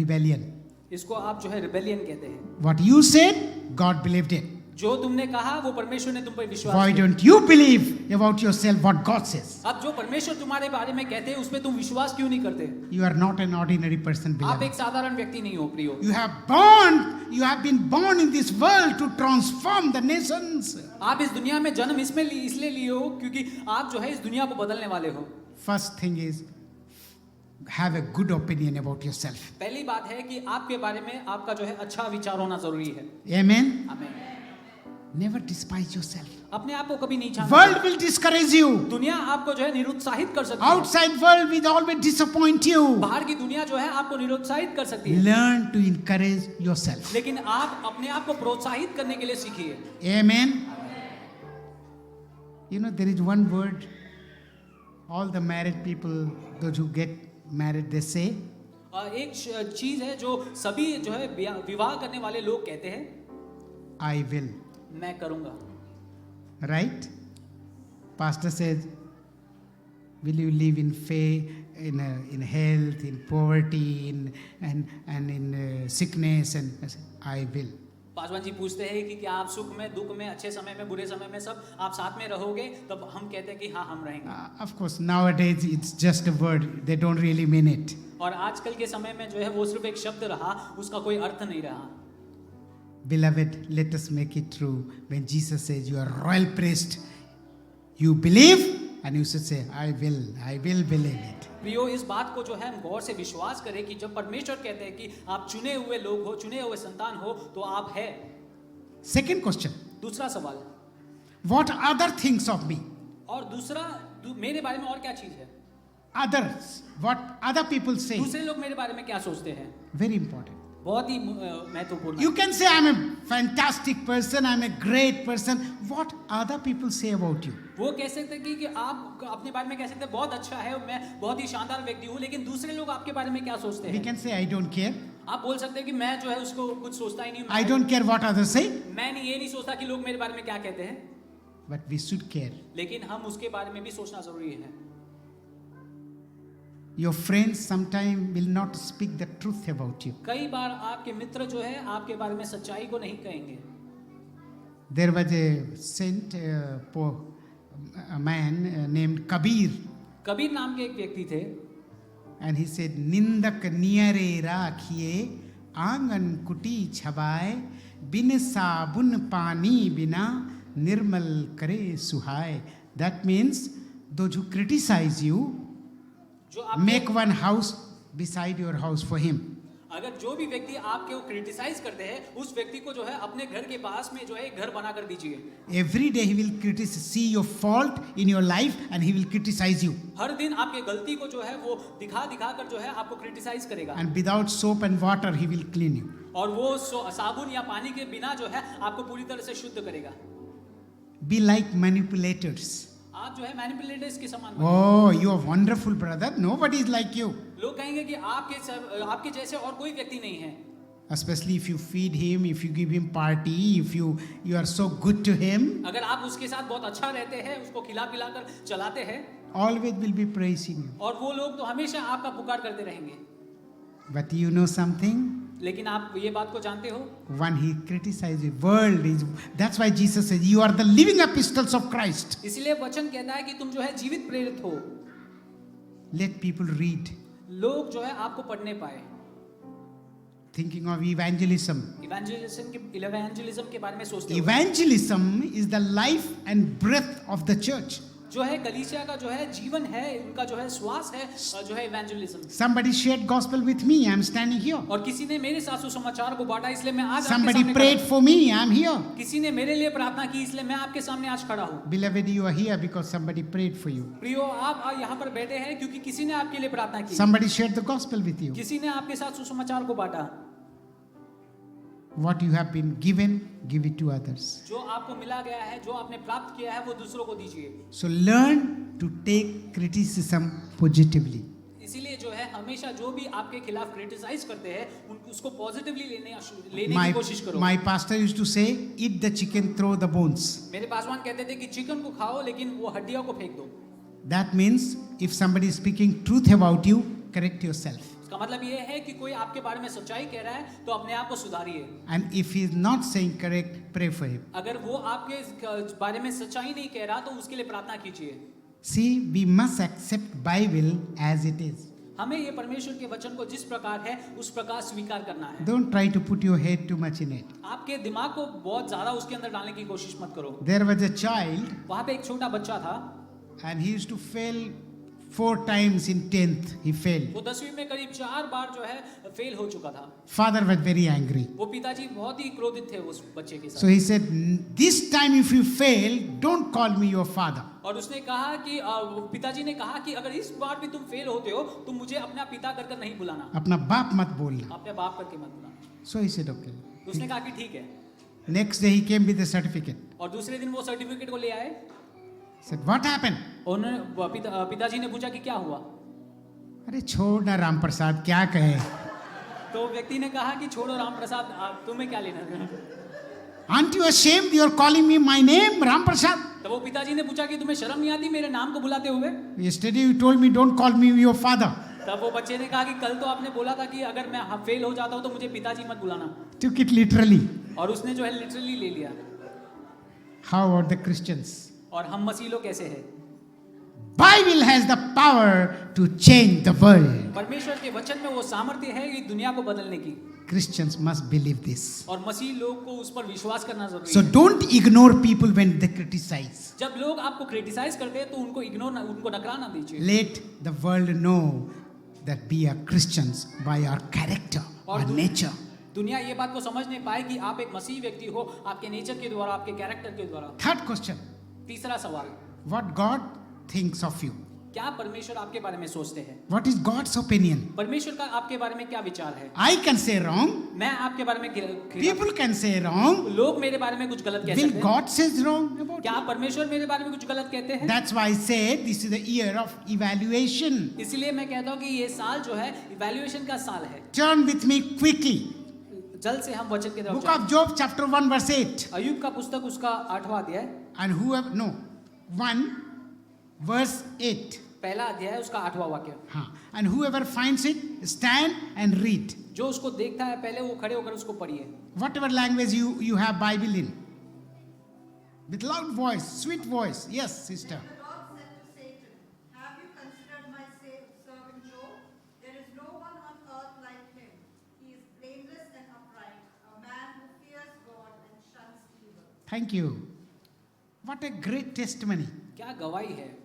rebellion. इसको आप जो है रिबेलियन कहते हैं। What you said, God believed it. जो तुमने कहा वो परमेश्वर ने तुम पर विश्वास Why किया। don't you believe about yourself what God says? अब जो परमेश्वर तुम्हारे बारे में कहते हैं उस पे तुम विश्वास क्यों नहीं करते? You are not an ordinary person, आप beloved. एक साधारण व्यक्ति नहीं हो प्रियो। You have been born in this world to transform the nations. आप इस दुनिया में जन्म इसलिए लिए हो क्योंकि आप जो है इस दुनिया को बदलने वाले हो। First thing is have a good opinion about yourself. पहली बात है कि आपके बारे में आपका जो है अच्छा विचार होना जरूरी है। Amen. आमीन। Never despise yourself. अपने आप को कभी नहीं छानना। World will discourage you. दुनिया आपको जो है निरुत्साहित कर सकती है। Outside world will always disappoint you. बाहर की दुनिया जो है आपको निरुत्साहित कर सकती है। Learn to encourage yourself. लेकिन आप अपने आप को प्रोत्साहित करने के लिए सीखिए। Amen. You know, there is one word all the married people, those who get married, they say, एक चीज है जो सभी जो है विवाह करने वाले लोग कहते हैं, I will. मैं करूंगा। Right? Pastor says, will you live in faith, in health, in poverty, and in sickness? And I say, I will. Paswan ji पूछते हैं कि क्या आप सुख में, दुख में, अच्छे समय में, बुरे समय में सब आप साथ में रहोगे? तब हम कहते हैं कि हाँ, हम रहेंगे। Of course, nowadays it's just a word. They don't really mean it. और आजकल के समय में जो है वो सिर्फ एक शब्द रहा, उसका कोई अर्थ नहीं रहा। Beloved, let us make it true. When Jesus says, you are royal priest, you believe, and you should say, I will believe it. प्रियो, इस बात को जो है हम गौर से विश्वास करें कि जब परमेश्वर कहते हैं कि आप चुने हुए लोग हो, चुने हुए संतान हो, तो आप है। Second question. दूसरा सवाल, What other things of me? और दूसरा मेरे बारे में और क्या चीज है? Others. What other people say. दूसरे लोग मेरे बारे में क्या सोचते हैं? Very important. बहुत ही महत्वपूर्ण। You can say, I'm a fantastic person, I'm a great person. What other people say about you? वो कह सकते हैं कि आप अपने बारे में कह सकते हैं बहुत अच्छा है, मैं बहुत ही शानदार व्यक्ति हूँ, लेकिन दूसरे लोग आपके बारे में क्या सोचते We हैं? can say, I don't care. आप बोल सकते हैं कि मैं जो है उसको कुछ सोचता ही नहीं हूँ। I don't care what others say. मैं ये नहीं सोचता कि लोग मेरे बारे में क्या कहते हैं, But we should care. लेकिन हम उसके बारे में भी सोचना जरूरी है। Your friends sometimes will not speak the truth about you. कई बार आपके मित्र जो है आपके बारे में सच्चाई को नहीं कहेंगे। There was a saint, a man named Kabir, Kabir नाम के एक व्यक्ति थे, and he said, निंदक नियरे राखिए आंगन कुटी छबाए बिन साबुन पानी बिना निर्मल करे सुहाए. That means those who criticize you, जो आप make one house beside your house for him. अगर जो भी व्यक्ति आपके को क्रिटिसाइज करते हैं, उस व्यक्ति को जो है अपने घर के पास में जो है एक घर बना कर दीजिए। Every day he will see your fault in your life and he will criticize you. हर दिन आपके गलती को जो है वो दिखा कर जो है आपको क्रिटिसाइज करेगा। And without soap and water he will clean you. और वो साबुन या पानी के बिना जो है आपको पूरी तरह से शुद्ध करेगा। Be like manipulators. आप जो है मैनिपुलेटर्स के समान। Oh, you are wonderful, brother. Nobody is like you. लोग कहेंगे कि आपके जैसे और कोई व्यक्ति नहीं है। Especially if you feed him, if you give him party, if you are so good to him. अगर आप उसके साथ बहुत अच्छा रहते हैं, उसको खिला कर चलाते हैं, Always will be praising you. और वो लोग तो हमेशा आपका पुकार करते रहेंगे। But you know something? लेकिन आप ये बात को जानते हो, When he criticizes the world, that's why Jesus says, you are the living epistles of Christ. इसलिए वचन कहता है कि तुम जो है जीवित प्रेरित हो। Let people read. लोग जो है आपको पढ़ने पाए। Thinking of evangelism. इवेंजलिज्म के बारे में सोचते हो। Evangelism is the life and breath of the church. जो है कलीसिया का जो है जीवन है, उनका जो है श्वास है, जो है evangelism. Somebody shared gospel with me. I'm standing here. और किसी ने मेरे साथ सुसमाचार को बांटा, इसलिए मैं आज आपके Somebody सामने prayed खड़ा for me. I'm here. हूं। किसी ने मेरे लिए प्रार्थना की, इसलिए मैं आपके सामने आज खड़ा हूँ। Beloved, you are here because somebody prayed for you. प्रियो, आप यहाँ पर बैठे हैं क्योंकि किसी ने आपके लिए प्रार्थना की। Somebody shared the gospel with you. किसी ने आपके साथ सुसमाचार को बांटा। What you have been given, give it to others. जो आपको मिला गया है, जो आपने प्राप्त किया है, वो दूसरों को दीजिए। So learn to take criticism positively. इसीलिए जो है हमेशा जो भी आपके खिलाफ क्रिटिसाइज करते हैं, उसको पॉजिटिवली लेने की कोशिश करो। My pastor used to say, eat the chicken, throw the bones. मेरे पासवान कहते थे कि चिकन को खाओ लेकिन वो हड्डियों को फेंक दो। That means if somebody is speaking truth about you, correct yourself. इसका मतलब ये है कि कोई आपके बारे में सच्चाई कह रहा है तो अपने आप को सुधारिए। And if he is not saying correct, pray for him. अगर वो आपके बारे में सच्चाई नहीं कह रहा तो उसके लिए प्रार्थना कीजिए। See, we must accept Bible as it is. हमें ये परमेश्वर के वचन को जिस प्रकार है उस प्रकार स्वीकार करना है। Don't try to put your head too much in it. आपके दिमाग को बहुत ज्यादा उसके अंदर डालने की कोशिश मत करो। There was a child वहाँ पे एक छोटा बच्चा था and he used to fail 4 times in 10th he failed. वो 10वीं में करीब 4 बार जो है फेल हो चुका था। Father was very angry. वो पिताजी बहुत ही क्रोधित थे उस बच्चे के So साथ। he said, this time if you fail, don't call me your father. और उसने कहा कि पिताजी ने कहा कि अगर इस बार भी तुम फेल होते हो तो मुझे अपना पिता कर कर नहीं बुलाना, अपना बाप मत बोलना. अपने बाप करके मत बुलाना। So he said, okay. तो उसने कहा कि ठीक है। Next day he came with the certificate. और दूसरे दिन वो सर्टिफिकेट को ले आए। Said, what happened? उन्होंने पिताजी ने पूछा कि क्या हुआ। अरे छोड़ ना राम प्रसाद, क्या कहे. तो व्यक्ति ने कहा कि छोड़ो राम प्रसाद, तुम्हें क्या लेना। Aren't you ashamed? You are calling me my name, Ram Prasad. तो वो पिताजी ने पूछा कि तुम्हें शर्म नहीं आती मेरे नाम को बुलाते हुए। Yesterday you told me don't call me your father. तब वो बच्चे ने कहा कि कल तो आपने बोला था कि अगर मैं फेल हो जाता हूँ तो मुझे पिताजी मत बुलाना। Took it literally. और उसने जो है लिटरली ले लिया। How about the Christians? और हम मसीह लोग कैसे हैं? Bible has the power to change the world. परमेश्वर के वचन में वो सामर्थ्य है कि दुनिया को बदलने की। Christians must believe this. और मसीह लोग को उस पर विश्वास करना जरूरी So है। don't ignore people when they criticize. जब लोग आपको क्रिटिसाइज करते हैं तो उनको उनको नकराना दीजिए। Let the world know that we are Christians by our character, our nature. दुनिया ये बात को समझ नहीं पाए कि आप एक मसीह व्यक्ति हो, आपके नेचर के द्वारा, आपके कैरेक्टर के द्वारा। Third question. तीसरा सवाल, What God thinks of you. क्या परमेश्वर आपके बारे में सोचते हैं? What is God's opinion? परमेश्वर का आपके बारे में क्या विचार है? I can say wrong. मैं आपके बारे में People can say wrong. लोग मेरे बारे में कुछ गलत कह Will सकते हैं। God says wrong about क्या you? परमेश्वर मेरे बारे में कुछ गलत कहते हैं? That's why I said this is the year of evaluation. इसलिए मैं कहता हूँ कि ये साल जो है इवैल्यूएशन का साल है। Turn with me quickly. जल्द से हम वचन के तरफ Book जाएं। of Job chapter 1 verse 8. अय्यूब का पुस्तक उसका 8वां अध्याय, And whoever, no, 1 verse 8. पहला अध्याय उसका 8वां वाक्य। हाँ. And whoever finds it, stand and read. जो उसको देखता है पहले वो खड़े होकर उसको पढ़िए। Whatever language you have Bible in. With loud voice, sweet voice. Yes, sister. The Lord said to Satan, have you considered my servant Job? There is no one on earth like him. He is blameless and upright, a man who fears God and shuns evil. Thank you. What a great testimony. क्या गवाही है।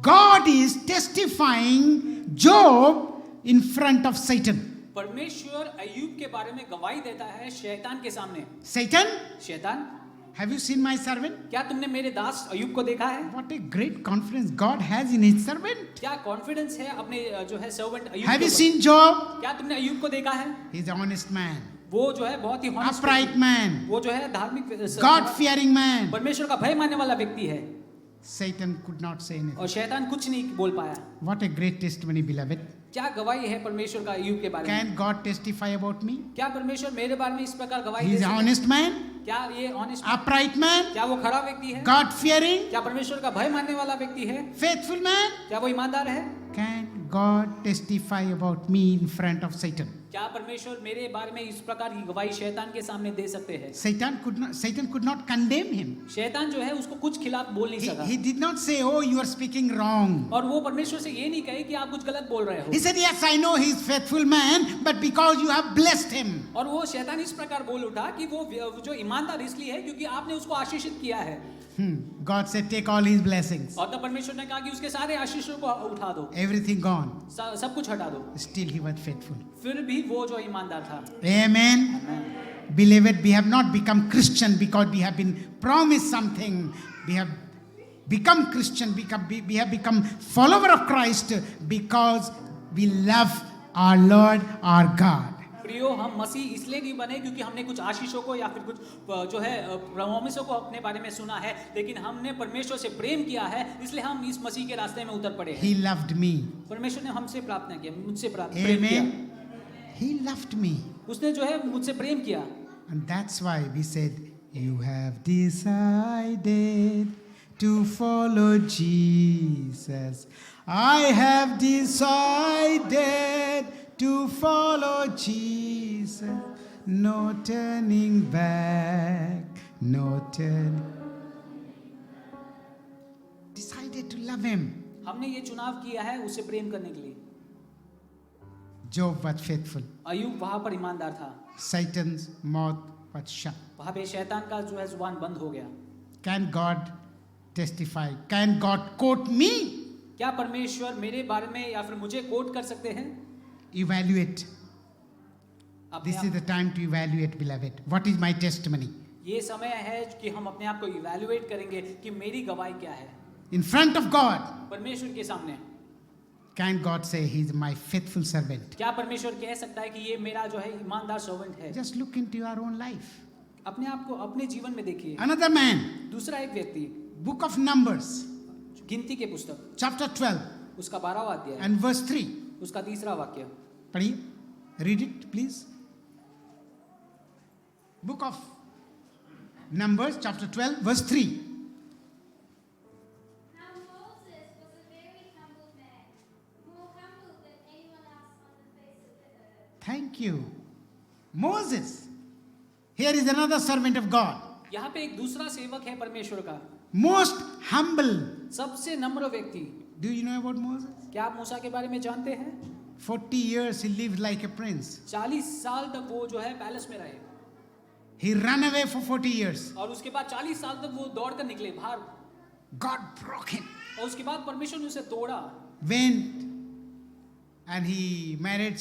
God is testifying Job in front of Satan. परमेश्वर अय्यूब के बारे में गवाही देता है शैतान के सामने। Satan, शैतान, have you seen my servant? क्या तुमने मेरे दास अय्यूब को देखा है? What a great confidence God has in his servant. क्या कॉन्फिडेंस है अपने जो है सर्वेंट अय्यूब Have के you ऊपर? seen Job? क्या तुमने अय्यूब को देखा है? He's an honest man, वो जो है बहुत ही honest upright व्यक्ति- man, वो जो है धार्मिक God fearing man. परमेश्वर का भय मानने वाला व्यक्ति है। Satan could not say anything. और शैतान कुछ नहीं बोल पाया। What a great testimony, beloved. क्या गवाही है परमेश्वर का अय्यूब के बारे में? Can God testify about me? क्या परमेश्वर मेरे बारे में इस प्रकार गवाही He's दे an सकता है? honest man, क्या ये ऑनेस्ट, upright man, क्या वो खरा व्यक्ति है? God fearing, क्या परमेश्वर का भय मानने वाला व्यक्ति है? faithful man. क्या वो ईमानदार है? Can God testify about me in front of Satan? क्या परमेश्वर मेरे बारे में इस प्रकार की गवाही शैतान के सामने दे सकते हैं? Satan could not condemn him. शैतान जो है उसको कुछ खिलाफ बोल नहीं सका। He did not say, oh, you are speaking wrong. और वो परमेश्वर से ये नहीं कहे कि आप कुछ गलत बोल रहे हो। He said, yes, I know he is faithful man, but because you have blessed him. और वो शैतान इस प्रकार बोल उठा कि वो जो ईमानदार इसलिए है क्योंकि आपने उसको आशीषित किया है। God said, take all his blessings. और तब परमेश्वर ने कहा कि उसके सारे आशीषों को उठा दो, Everything gone. सब कुछ हटा दो। Still he was faithful. फिर भी वो जो ईमानदार था। Amen. Beloved, we have not become Christian because we have been promised something. We have become Christian, we have become follower of Christ because we love our Lord, our God. प्रियो, हम मसीह इसलिए नहीं बने क्योंकि हमने कुछ आशीषों को या फिर कुछ जो है प्रॉमिसों को अपने बारे में सुना है, लेकिन हमने परमेश्वर से प्रेम किया है, इसलिए हम इस मसीह के रास्ते में उतर पड़े हैं। He loved me. परमेश्वर ने हमसे प्रार्थना किया, मुझसे प्रेम किया। Amen. He loved me. उसने जो है मुझसे प्रेम किया। And that's why we said, you have decided to follow Jesus. I have decided to follow Jesus. No turning back, no turning. Decided to love him. हमने ये चुनाव किया है उसे प्रेम करने के लिए। Job was faithful. अय्यूब वहां पर ईमानदार था। Satan's mouth was shut. वहां पे शैतान का जो है जुबान बंद हो गया। Can God testify? Can God quote me? क्या परमेश्वर मेरे बारे में या फिर मुझे कोट कर सकते हैं? Evaluate. अपने This is the time to evaluate, beloved. What is my testimony? ये समय है कि हम अपने आप को इवैल्यूएट करेंगे कि मेरी गवाही क्या है In front of God, परमेश्वर के सामने। can God say He is my faithful servant? क्या परमेश्वर कह सकता है कि ये मेरा जो है ईमानदार सर्वेंट है? Just look into your own life. अपने आप को अपने जीवन में देखिए। Another man, दूसरा एक व्यक्ति, book of Numbers, गिनती के पुस्तक, chapter 12 उसका 12वां अध्याय, and verse 3. उसका 3रा वाक्य। पढ़िए, read it please. Book of Numbers, chapter 12, verse 3. Now Moses was a very humble man, more humble than anyone else on the face of the earth. Thank you. Moses. Here is another servant of God. यहाँ पे एक दूसरा सेवक है परमेश्वर का, Most humble. सबसे नम्र व्यक्ति। Do you know about Moses? क्या आप मूसा के बारे में जानते हैं? 40 years he lived like a prince. 40 साल तक वो जो है पैलेस में रहे He ran away for 40 years. और उसके बाद 40 साल तक वो दौड़ कर निकले बाहर, God broke him. और उसके बाद परमेश्वर ने उसे तोड़ा। Went and he married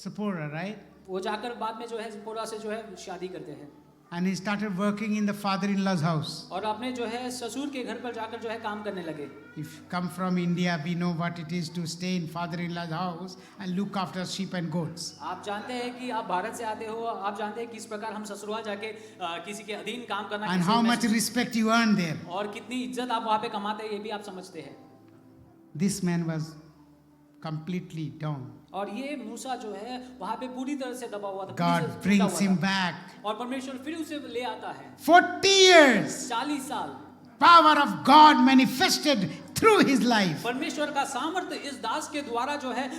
Zipporah, right? वो जाकर बाद में जो है जिपोरा से जो है शादी करते हैं And he started working in the father-in-law's house. और अपने जो है ससुर के घर पर जाकर जो है काम करने लगे। If you come from India, we know what it is to stay in father-in-law's house and look after sheep and goats. आप जानते हैं कि आप भारत से आते हो, आप जानते हैं किस प्रकार हम ससुराल जाके किसी के अधीन काम करना And किसी how में- much respect you earn there. और कितनी इज्जत आप वहाँ पे कमाते हैं ये भी आप समझते हैं। This man was completely down. और ये मूसा जो है वहाँ पे पूरी तरह से दबा हुआ था, पूरी God तरह से brings टूटा हुआ him था। back. और परमेश्वर फिर उसे ले आता है। 40 years. 40 साल Power of God manifested through his life. परमेश्वर का सामर्थ्य इस दास के द्वारा जो है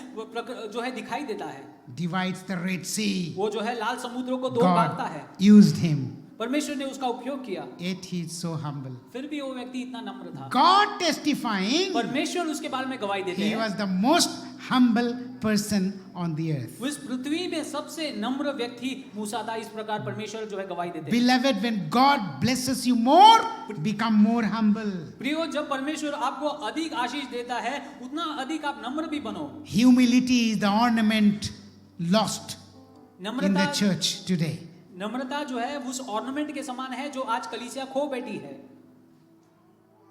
जो है दिखाई देता है। Divides the Red Sea. वो जो है लाल समुद्रों को दो बांटता है। God used him. परमेश्वर ने उसका उपयोग किया, Yet he is so humble. फिर भी वो व्यक्ति इतना नम्र था। God testifying, परमेश्वर उसके बारे में गवाही देते he हैं। was the most humble person on the earth. इस पृथ्वी में सबसे नम्र व्यक्ति मूसा था। इस प्रकार परमेश्वर जो है गवाही देते हैं। Beloved, when God blesses you more, become more humble. प्रियो, जब परमेश्वर आपको अधिक आशीष देता है उतना अधिक आप नम्र भी बनो। Humility is the ornament lost in the Namrata church today. नम्रता जो है उस ऑर्नामेंट के समान है जो आज कलीसिया खो बैठी है।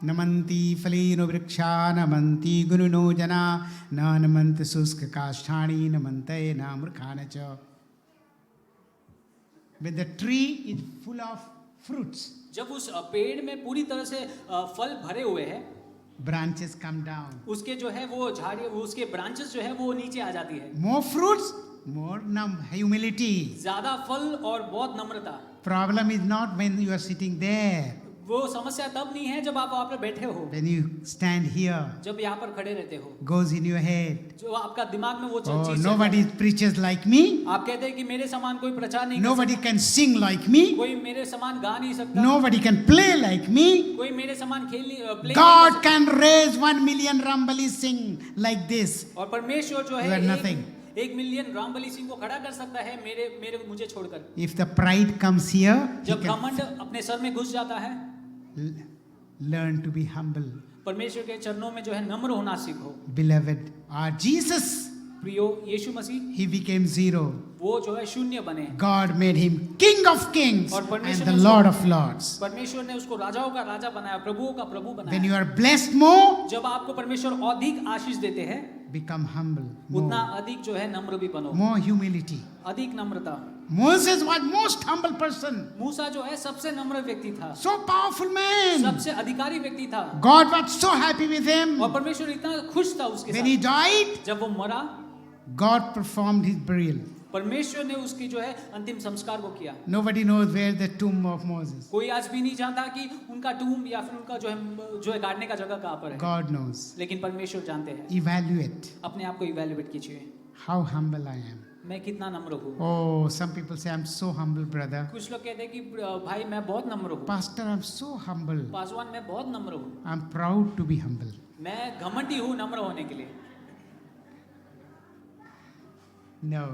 नमन्ति फलेनो वृक्षा नमन्ति गुरुनो जना न नमन्ति शुष्क काष्ठानि नमन्तये न मूर्खान् च. When the tree is full of fruits, जब उस पेड़ में पूरी तरह से फल भरे हुए हैं, branches come down. उसके जो है वो झाड़ी, उसके ब्रांचेस जो है वो नीचे आ जाती है। More fruits, more humility. ज्यादा फल और बहुत नम्रता। Problem is not when you are sitting there. वो समस्या तब नहीं है जब आप वहाँ पर बैठे हो, When you stand here, जब यहाँ पर खड़े रहते हो, goes in your head. जो आपका दिमाग में वो Oh, चीज nobody preaches like me. आप कहते हैं कि मेरे समान कोई प्रचार नहीं कर Nobody सकता, can sing like me. कोई मेरे समान गा नहीं सकता, Nobody can play like me. कोई मेरे समान खेल play God can raise 1 million Rambali sing like this. और परमेश्वर जो You are है nothing. 1 मिलियन रामबली सिंह को खड़ा कर सकता है मेरे मुझे छोड़कर। If the pride comes here, he जब can घमंड अपने सर में घुस जाता है, learn to be humble. परमेश्वर के चरणों में जो है नम्र होना सीखो। Beloved, our Jesus, प्रियो, यीशु मसीह he became zero. वो जो है शून्य बने। God made him King of Kings और and परमेश्वर the ने Lord उसको- of Lords. परमेश्वर ने उसको राजाओं का राजा बनाया, प्रभुओं का प्रभु When बनाया। you are blessed more, जब आपको परमेश्वर अधिक आशीष देते हैं become humble. उतना More, अधिक जो है नम्र भी बनो, more humility. अधिक नम्रता। Moses was most humble person. मूसा जो है सबसे नम्र व्यक्ति था, So powerful man. सबसे अधिकारी व्यक्ति था God was so happy with him. और परमेश्वर इतना खुश था उसके When he साथ। died, जब वो मरा, God performed his burial. परमेश्वर ने उसकी जो है अंतिम संस्कार को किया। Nobody knows where the tomb of Moses. कोई आज भी नहीं जानता कि उनका टूम या फिर उनका जो है गाड़ने का जगह कहाँ पर है, God knows. लेकिन परमेश्वर जानते हैं। Evaluate अपने आप को इवैल्यूएट कीजिए, how humble I am. मैं कितना नम्र हूँ। Oh, some people say, I'm so humble, brother. कुछ लोग कहते हैं कि भाई मैं बहुत नम्र हूँ, Pastor, I'm so humble. Paswan मैं बहुत नम्र हूँ, I'm proud to be humble. मैं घमंडी हूँ नम्र होने के लिए। No.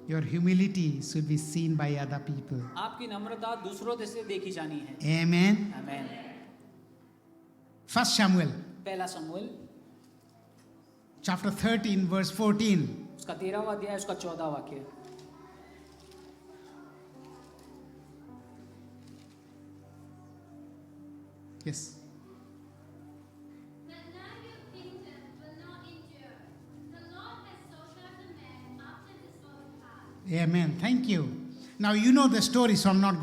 Your humility should be seen by other people. आपकी नम्रता दूसरों से देखी जानी है। Amen. आमीन। 1 Samuel, पहला शमूएल chapter 13, verse 14. उसका 13वां अध्याय उसका 14वां वाक्य। Yes. But now your kingdom will not endure. The Lord has so chosen man after his own heart. Amen. Thank you. Now you know the story, so I'm not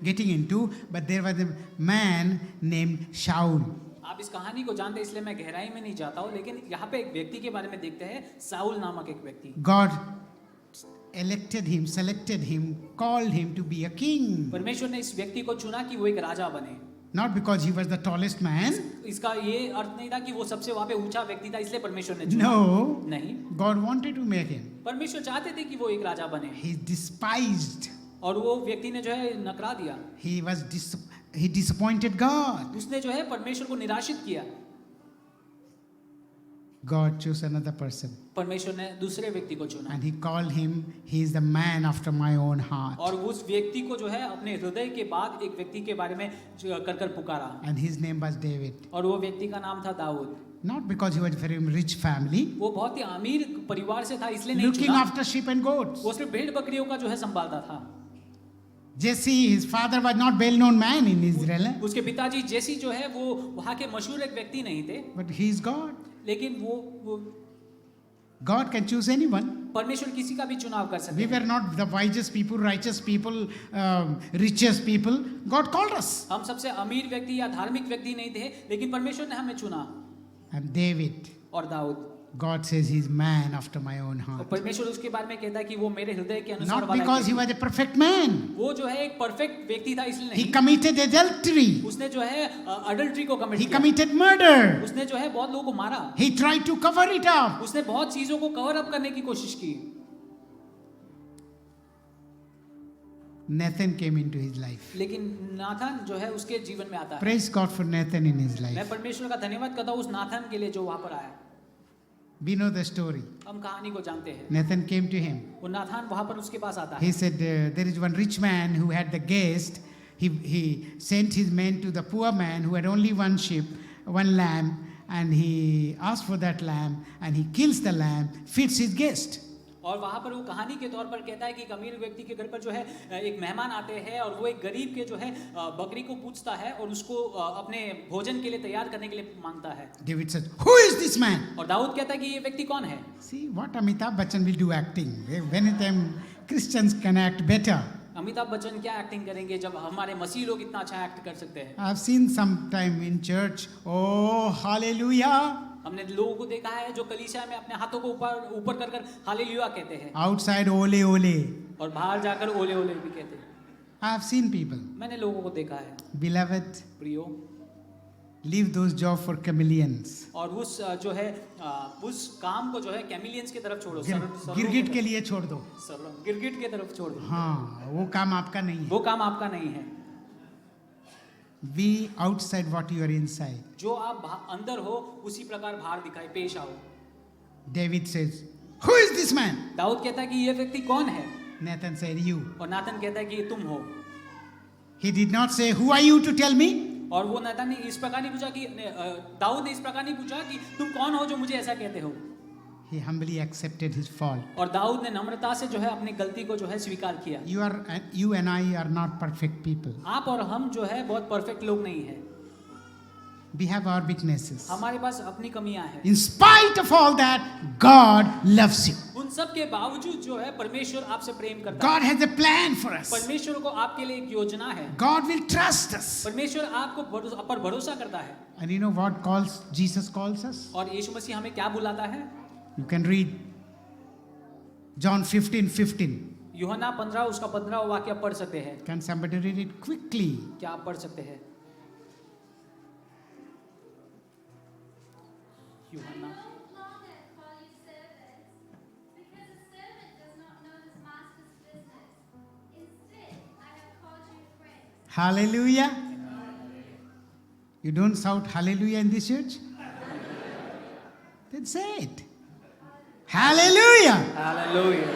getting into. But there was a man named Shaul. आप इस कहानी को जानते हैं इसलिए मैं गहराई में नहीं जाता हूँ, लेकिन यहाँ पे एक व्यक्ति के बारे में देखते हैं, साउल नामक एक व्यक्ति। God elected him, selected him, called him to be a king. परमेश्वर ने इस व्यक्ति को चुना कि वो एक राजा बने। Not because he was the tallest man. इसका ये अर्थ नहीं था कि वो सबसे वहाँ पे ऊंचा व्यक्ति था इसलिए परमेश्वर ने चुना। No. नहीं, God wanted to make him. परमेश्वर चाहते थे कि वो एक राजा बने, He despised. और वो व्यक्ति ने जो है नकरा दिया। He disappointed God. उसने जो है परमेश्वर को निराशित किया। God chose another person. परमेश्वर ने दूसरे व्यक्ति को चुना, And he called him, he is the man after my own heart. और उस व्यक्ति को जो है अपने हृदय के बाद एक व्यक्ति के बारे में कर कर पुकारा, And his name was David. और वो व्यक्ति का नाम था Dawood. Not because he was a very rich family. वो बहुत ही अमीर परिवार से था इसलिए नहीं Looking चुना। after sheep and goats. वो सिर्फ भेड़ बकरियों का जो है संभालता था। Jesse, his father was not well-known man in Israel. उसके पिताजी जेसी जो है वो वहाँ के मशहूर एक व्यक्ति नहीं थे, But he is God. लेकिन वो God can choose anyone. परमेश्वर किसी का भी चुनाव कर सकते We were हैं। not the wisest people, righteous people, richest people. God called us. हम सबसे अमीर व्यक्ति या धार्मिक व्यक्ति नहीं थे, लेकिन परमेश्वर ने हमें चुना। And David, और Dawood, God says he's man after my own और heart. परमेश्वर उसके बारे में कहता है कि वो मेरे हृदय के अनुसार Not वाला because he व्यक्ति was a perfect man. है। वो जो है एक परफेक्ट व्यक्ति था इसलिए He नहीं। committed adultery. उसने जो है अडल्ट्री को कमिट He किया, committed murder. उसने जो है बहुत लोगों को मारा, He tried to cover it up. उसने बहुत चीजों को कवर अप करने की कोशिश की। Nathan came into his life. लेकिन नाथन जो है उसके जीवन में आता है। Praise God for Nathan in his मैं life. परमेश्वर का धन्यवाद करता हूँ उस नाथन के लिए जो वहां पर आया। We know the story. हम कहानी को जानते हैं। Nathan came to him. वो नाथन वहां पर उसके पास आता है। He said, there is one rich man who had the guest. He sent his men to the poor man who had only one sheep, one lamb, and he asked for that lamb, and he kills the lamb, feeds his guest. और वहां पर वो कहानी के तौर पर कहता है कि एक अमीर व्यक्ति के घर पर जो है एक मेहमान आते हैं, और वो एक गरीब के जो है बकरी को पूछता है और उसको अपने भोजन के लिए तैयार करने के लिए मांगता है। David said, who is this man? और दाऊद कहता है कि ये व्यक्ति कौन है। See what Amitabh Bachchan will do acting. Many times Christians can act better. Amitabh Bachchan क्या एक्टिंग करेंगे जब हमारे मसीह लोग इतना अच्छा एक्ट कर सकते हैं। I've seen sometime in church, oh hallelujah. हमने लोगों को देखा है जो कलीसिया में अपने हाथों को ऊपर ऊपर कर कर हालेलुया कहते हैं, Outside ole ole. और बाहर जाकर ओले ओले भी कहते हैं। I've seen people. मैंने लोगों को देखा है। Beloved, प्रियो, leave those jobs for chameleons. और उस जो है उस काम को जो है कैमिलियंस की तरफ छोड़ो, गिरगिट के लिए छोड़ दो. गिरगिट की तरफ छोड़ दो। हाँ, वो काम आपका नहीं है. वो काम आपका नहीं है। Be outside what you are inside. जो आप अंदर हो उसी प्रकार बाहर दिखाई पेश आओ। David says, who is this man? Dawood कहता है कि ये व्यक्ति कौन है, Nathan said, you. और नाथन कहता है कि ये तुम हो। He did not say, who are you to tell me? और वो नाथन ने इस प्रकार नहीं पूछा कि दाऊद ने इस प्रकार नहीं पूछा कि तुम कौन हो जो मुझे ऐसा कहते हो। He humbly accepted his fault. और दाऊद ने नम्रता से जो है अपनी गलती को जो है स्वीकार किया। You and I are not perfect people. आप और हम जो है बहुत परफेक्ट लोग नहीं है। We have our weaknesses. हमारे पास अपनी कमियां हैं। In spite of all that, God loves you. उन सब के बावजूद जो है परमेश्वर आपसे प्रेम करता है। God has a plan for us. परमेश्वर को आपके लिए एक योजना है। God will trust us. परमेश्वर आपको पर भरोसा करता है। And you know what Jesus calls us? और यीशु मसीह हमें क्या बुलाता है? You can read John 15:15. यूहन्ना 15 उसका 15वां वाक्य पढ़ सकते हैं। Can somebody read it quickly? क्या आप पढ़ सकते हैं? यूहन्ना No longer call you servants, because a servant does not know his master's business. Instead, I have called you friends. Hallelujah. You don't shout hallelujah in this church? Then say it. Hallelujah. Hallelujah.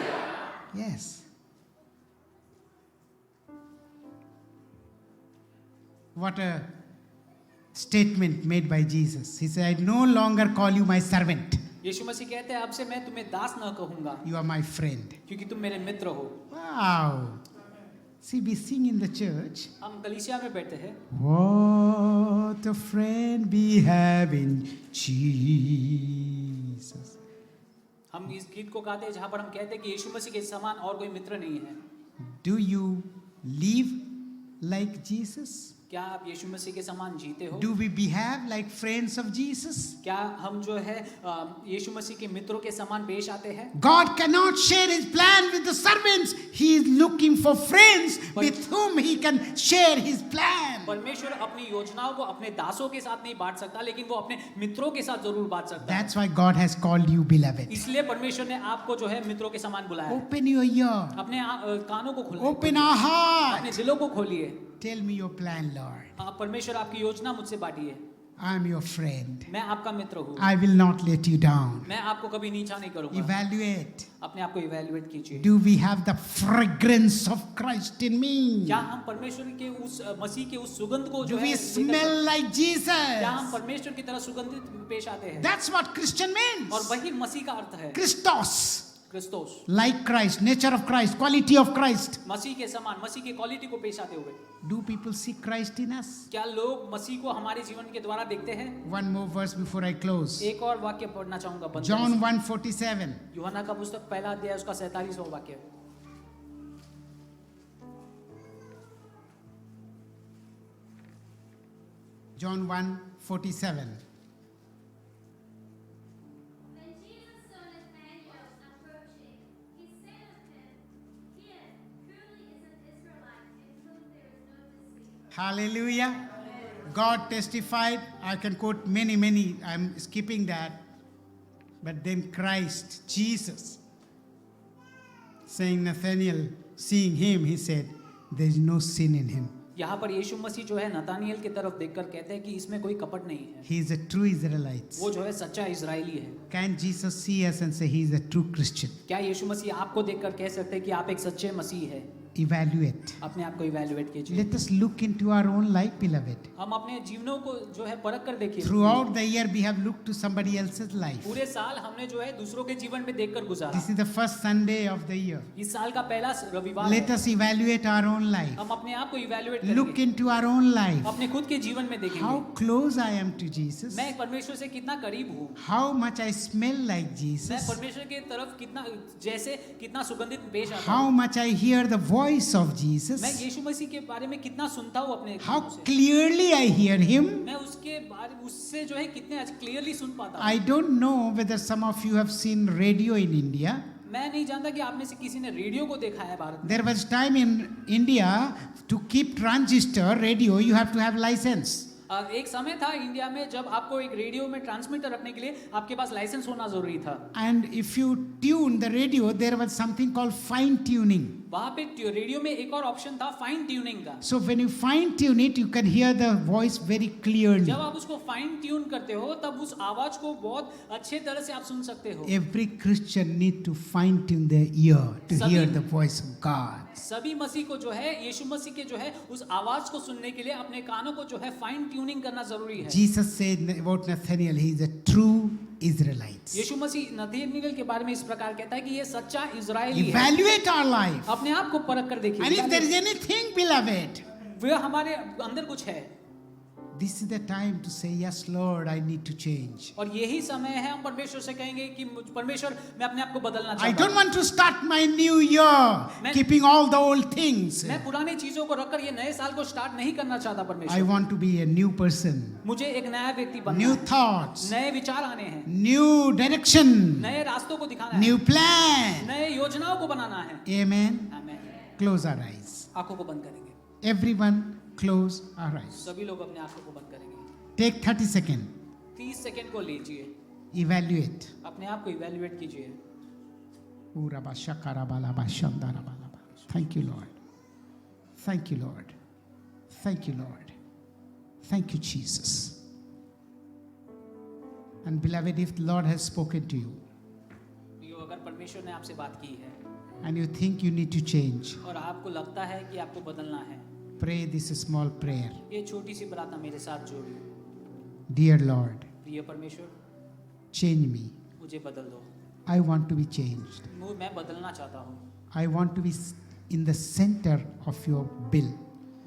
Yes. What a statement made by Jesus. He said, I no longer call you my servant. यीशु मसीह कहते हैं अब से मैं तुम्हें दास न कहूंगा You are my friend. क्योंकि तुम मेरे मित्र हो। Wow. See, we sing in the church. हम कलीसिया में बैठे हैं, What a friend we have in Jesus. हम इस गीत को गाते हैं जहाँ पर हम कहते हैं कि यीशु मसीह के समान और कोई मित्र नहीं है। Do you live like Jesus? क्या आप यीशु मसीह के समान जीते हो? Do we behave like friends of Jesus? क्या हम जो है यीशु मसीह के मित्रों के समान पेश आते हैं? God cannot share his plan with the servants. He is looking for friends with whom he can share his plan. परमेश्वर अपनी योजनाओं को अपने दासों के साथ नहीं बांट सकता, लेकिन वो अपने मित्रों के साथ जरूर बांट सकता है। That's why God has called you beloved. इसलिए परमेश्वर ने आपको जो है मित्रों के समान बुलाया है। Open your ear. अपने कानों को खोलिए, Open our heart. अपने दिलों को खोलिए। Tell me your plan, Lord. आप परमेश्वर आपकी योजना मुझसे बांटिए। I am your friend. मैं आपका मित्र हूँ, I will not let you down. मैं आपको कभी नीचा नहीं करूंगा। Evaluate. अपने आप को इवैल्यूएट कीजिए। Do we have the fragrance of Christ in me? क्या हम परमेश्वर के उस मसीह के उस सुगंध को Do जो है we smell like क्या हम Jesus? परमेश्वर की तरह सुगंधित पेश आते हैं? That's what Christian means. और वही मसीह का अर्थ है, Christos. क्रिस्तोस, Like Christ, nature of Christ, quality of Christ. मसीह के समान, मसीह के क्वालिटी को पेश आते हुए। Do people see Christ in us? क्या लोग मसीह को हमारे जीवन के द्वारा देखते हैं? One more verse before I close. एक और वाक्य पढ़ना चाहूंगा बंद John करने 1:47. से। यूहन्ना का पुस्तक पहला अध्याय उसका 47वां वाक्य। John 1:47. When Jesus saw Nathanael approaching, he said of him, "Here truly is an Israelite in whom there is no deceit." Hallelujah. God testified. I can quote many. I'm skipping that. But then Christ, Jesus, saying Nathanael, seeing him, he said, there is no sin in him. यहाँ पर यीशु मसीह जो है नतानिएल की तरफ देखकर कहते हैं कि इसमें कोई कपट नहीं है। He is a true Israelite. वो जो है सच्चा इजरायली है। Can Jesus see us and say he is a true Christian? क्या यीशु मसीह आपको देखकर कह सकते हैं कि आप एक सच्चे मसीह है? Evaluate. अपने आप को इवैल्यूएट कीजिए। Let us look into our own life, beloved. हम अपने जीवनों को जो है परख कर देखिए। Throughout the year, we have looked to somebody else's life. पूरे साल हमने जो है दूसरों के जीवन में देखकर गुजारा। This is the first Sunday of the year. इस साल का पहला रविवार Let है। us evaluate our own life. हम अपने आप को इवैल्यूएट Look करेंगे, into our own life. अपने खुद के जीवन में देखेंगे। How close I am to Jesus. मैं परमेश्वर से कितना करीब हूँ, How much I smell like मैं Jesus. परमेश्वर के तरफ कितना सुगंधित पेश आता How हूँ, much I hear the voice of मैं Jesus. यीशु मसीह के बारे में कितना सुनता हूँ अपने How कानों से। clearly I hear him. मैं उससे जो है कितने क्लियरली सुन पाता हूँ। I don't know whether some of you have seen radio in India. मैं नहीं जानता कि आप में से किसी ने रेडियो को देखा है भारत में। There was time in India to keep transistor radio, you have to have license. एक समय था इंडिया में जब आपको एक रेडियो में ट्रांसमीटर रखने के लिए आपके पास लाइसेंस होना जरूरी था। And if you tune the radio, there was something called fine tuning. वहाँ पे रेडियो में एक और ऑप्शन था फाइन ट्यूनिंग का। So when you fine tune it, you can hear the voice very clearly. जब आप उसको फाइन ट्यून करते हो तब उस आवाज को बहुत अच्छे तरह से आप सुन सकते हो। Every Christian need to fine tune their ear to Sabhi- hear the voice of God. सभी मसीह को जो है यीशु मसीह के जो है उस आवाज को सुनने के लिए अपने कानों को जो है फाइन ट्यूनिंग करना जरूरी है। Jesus said about Nathanael, he is a true Israelite. यीशु मसीह नथानिएल के बारे में इस प्रकार कहता है कि ये सच्चा इजरायली है। Evaluate our life. अपने आप को परख कर देखिए। And if there is anything, beloved, वह हमारे अंदर कुछ है this is the time to say, yes, Lord, I need to change. और यही समय है हम परमेश्वर से कहेंगे कि परमेश्वर मैं अपने आप को बदलना I चाहता don't हूँ। want to start my new year keeping all the old things. मैं पुरानी चीजों को रखकर ये नए साल को स्टार्ट नहीं करना चाहता I परमेश्वर। want to be a new person, मुझे एक नया व्यक्ति बनना new है, thoughts, नए विचार आने हैं, new direction, नए रास्तों को दिखाना है, new plan. नए योजनाओं को बनाना है। Amen. आमीन। Close our eyes. आंखों को बंद करेंगे। Everyone, close our eyes. सभी लोग अपने आंखों को बंद करेंगे। Take 30 seconds. 30 सेकंड को लीजिए, Evaluate. अपने आप को इवैल्यूएट कीजिए। Thank you, Lord. Thank you, Lord. Thank you, Lord. Thank you, Jesus. And beloved, if the Lord has spoken to you यो अगर परमेश्वर ने आपसे बात की है and you think you need to change, और आपको लगता है कि आपको बदलना है, pray this small prayer. ये छोटी सी प्रार्थना मेरे साथ जोड़िए। Dear Lord, प्रिय परमेश्वर, change me. मुझे मुझे बदल दो, I want to be changed. मैं बदलना चाहता हूँ, I want to be in the center of your will.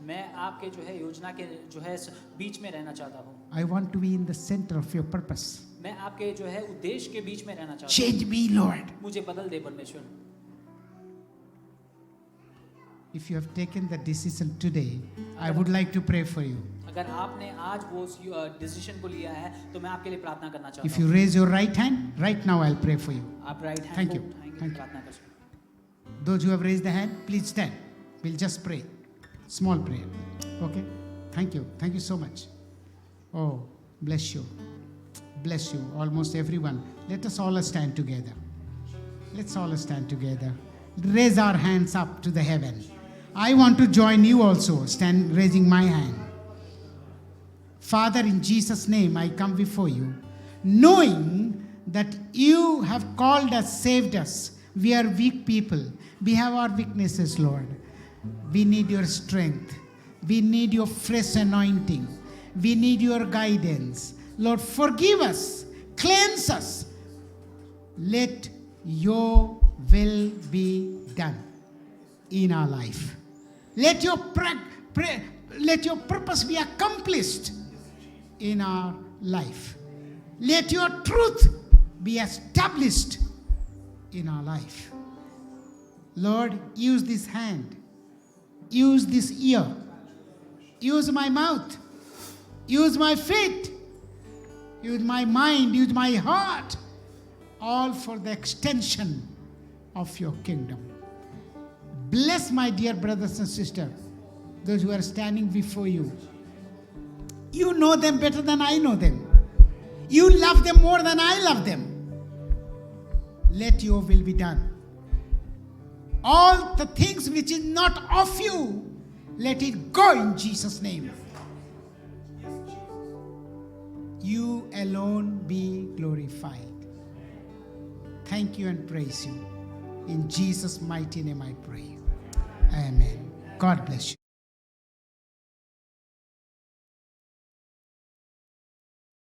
मैं आपके जो है योजना के जो है बीच में रहना चाहता हूँ, I want to be in the center of your purpose. मैं आपके जो है उद्देश्य के बीच में रहना चाहता हूँ, Change me, Lord. मुझे बदल दे परमेश्वर। If you have taken the decision today, I would like to pray for you. अगर आपने आज वो डिसीजन को लिया है तो मैं आपके लिए प्रार्थना करना If चाहता you हूँ। raise your right hand, right now I'll pray for you. आप राइट हैंड Thank को you. उठाएंगे, Thank you. प्रार्थना कर सकते हैं। Those who have raised the hand, please stand. We'll just pray. Small prayer. Okay? Thank you. Thank you so much. Oh, bless you. Bless you. Almost everyone. Let us all stand together. Let's all stand together. Raise our hands up to the heaven. I want to join you also. Stand raising my hand. Father, in Jesus' name, I come before you, knowing that you have called us, saved us. We are weak people. We have our weaknesses, Lord. We need your strength. We need your fresh anointing. We need your guidance. Lord, forgive us. Cleanse us. Let your will be done in our life. Let your purpose be accomplished in our life. Let your truth be established in our life. Lord, use this hand, use this ear, use my mouth, use my feet, use my mind, use my heart, all for the extension of your kingdom. Bless my dear brothers and sisters, those who are standing before you. You know them better than I know them. You love them more than I love them. Let your will be done. All the things which is not of you, let it go in Jesus' name. You alone be glorified. Thank you and praise you. In Jesus' mighty name I pray. Amen. God bless you.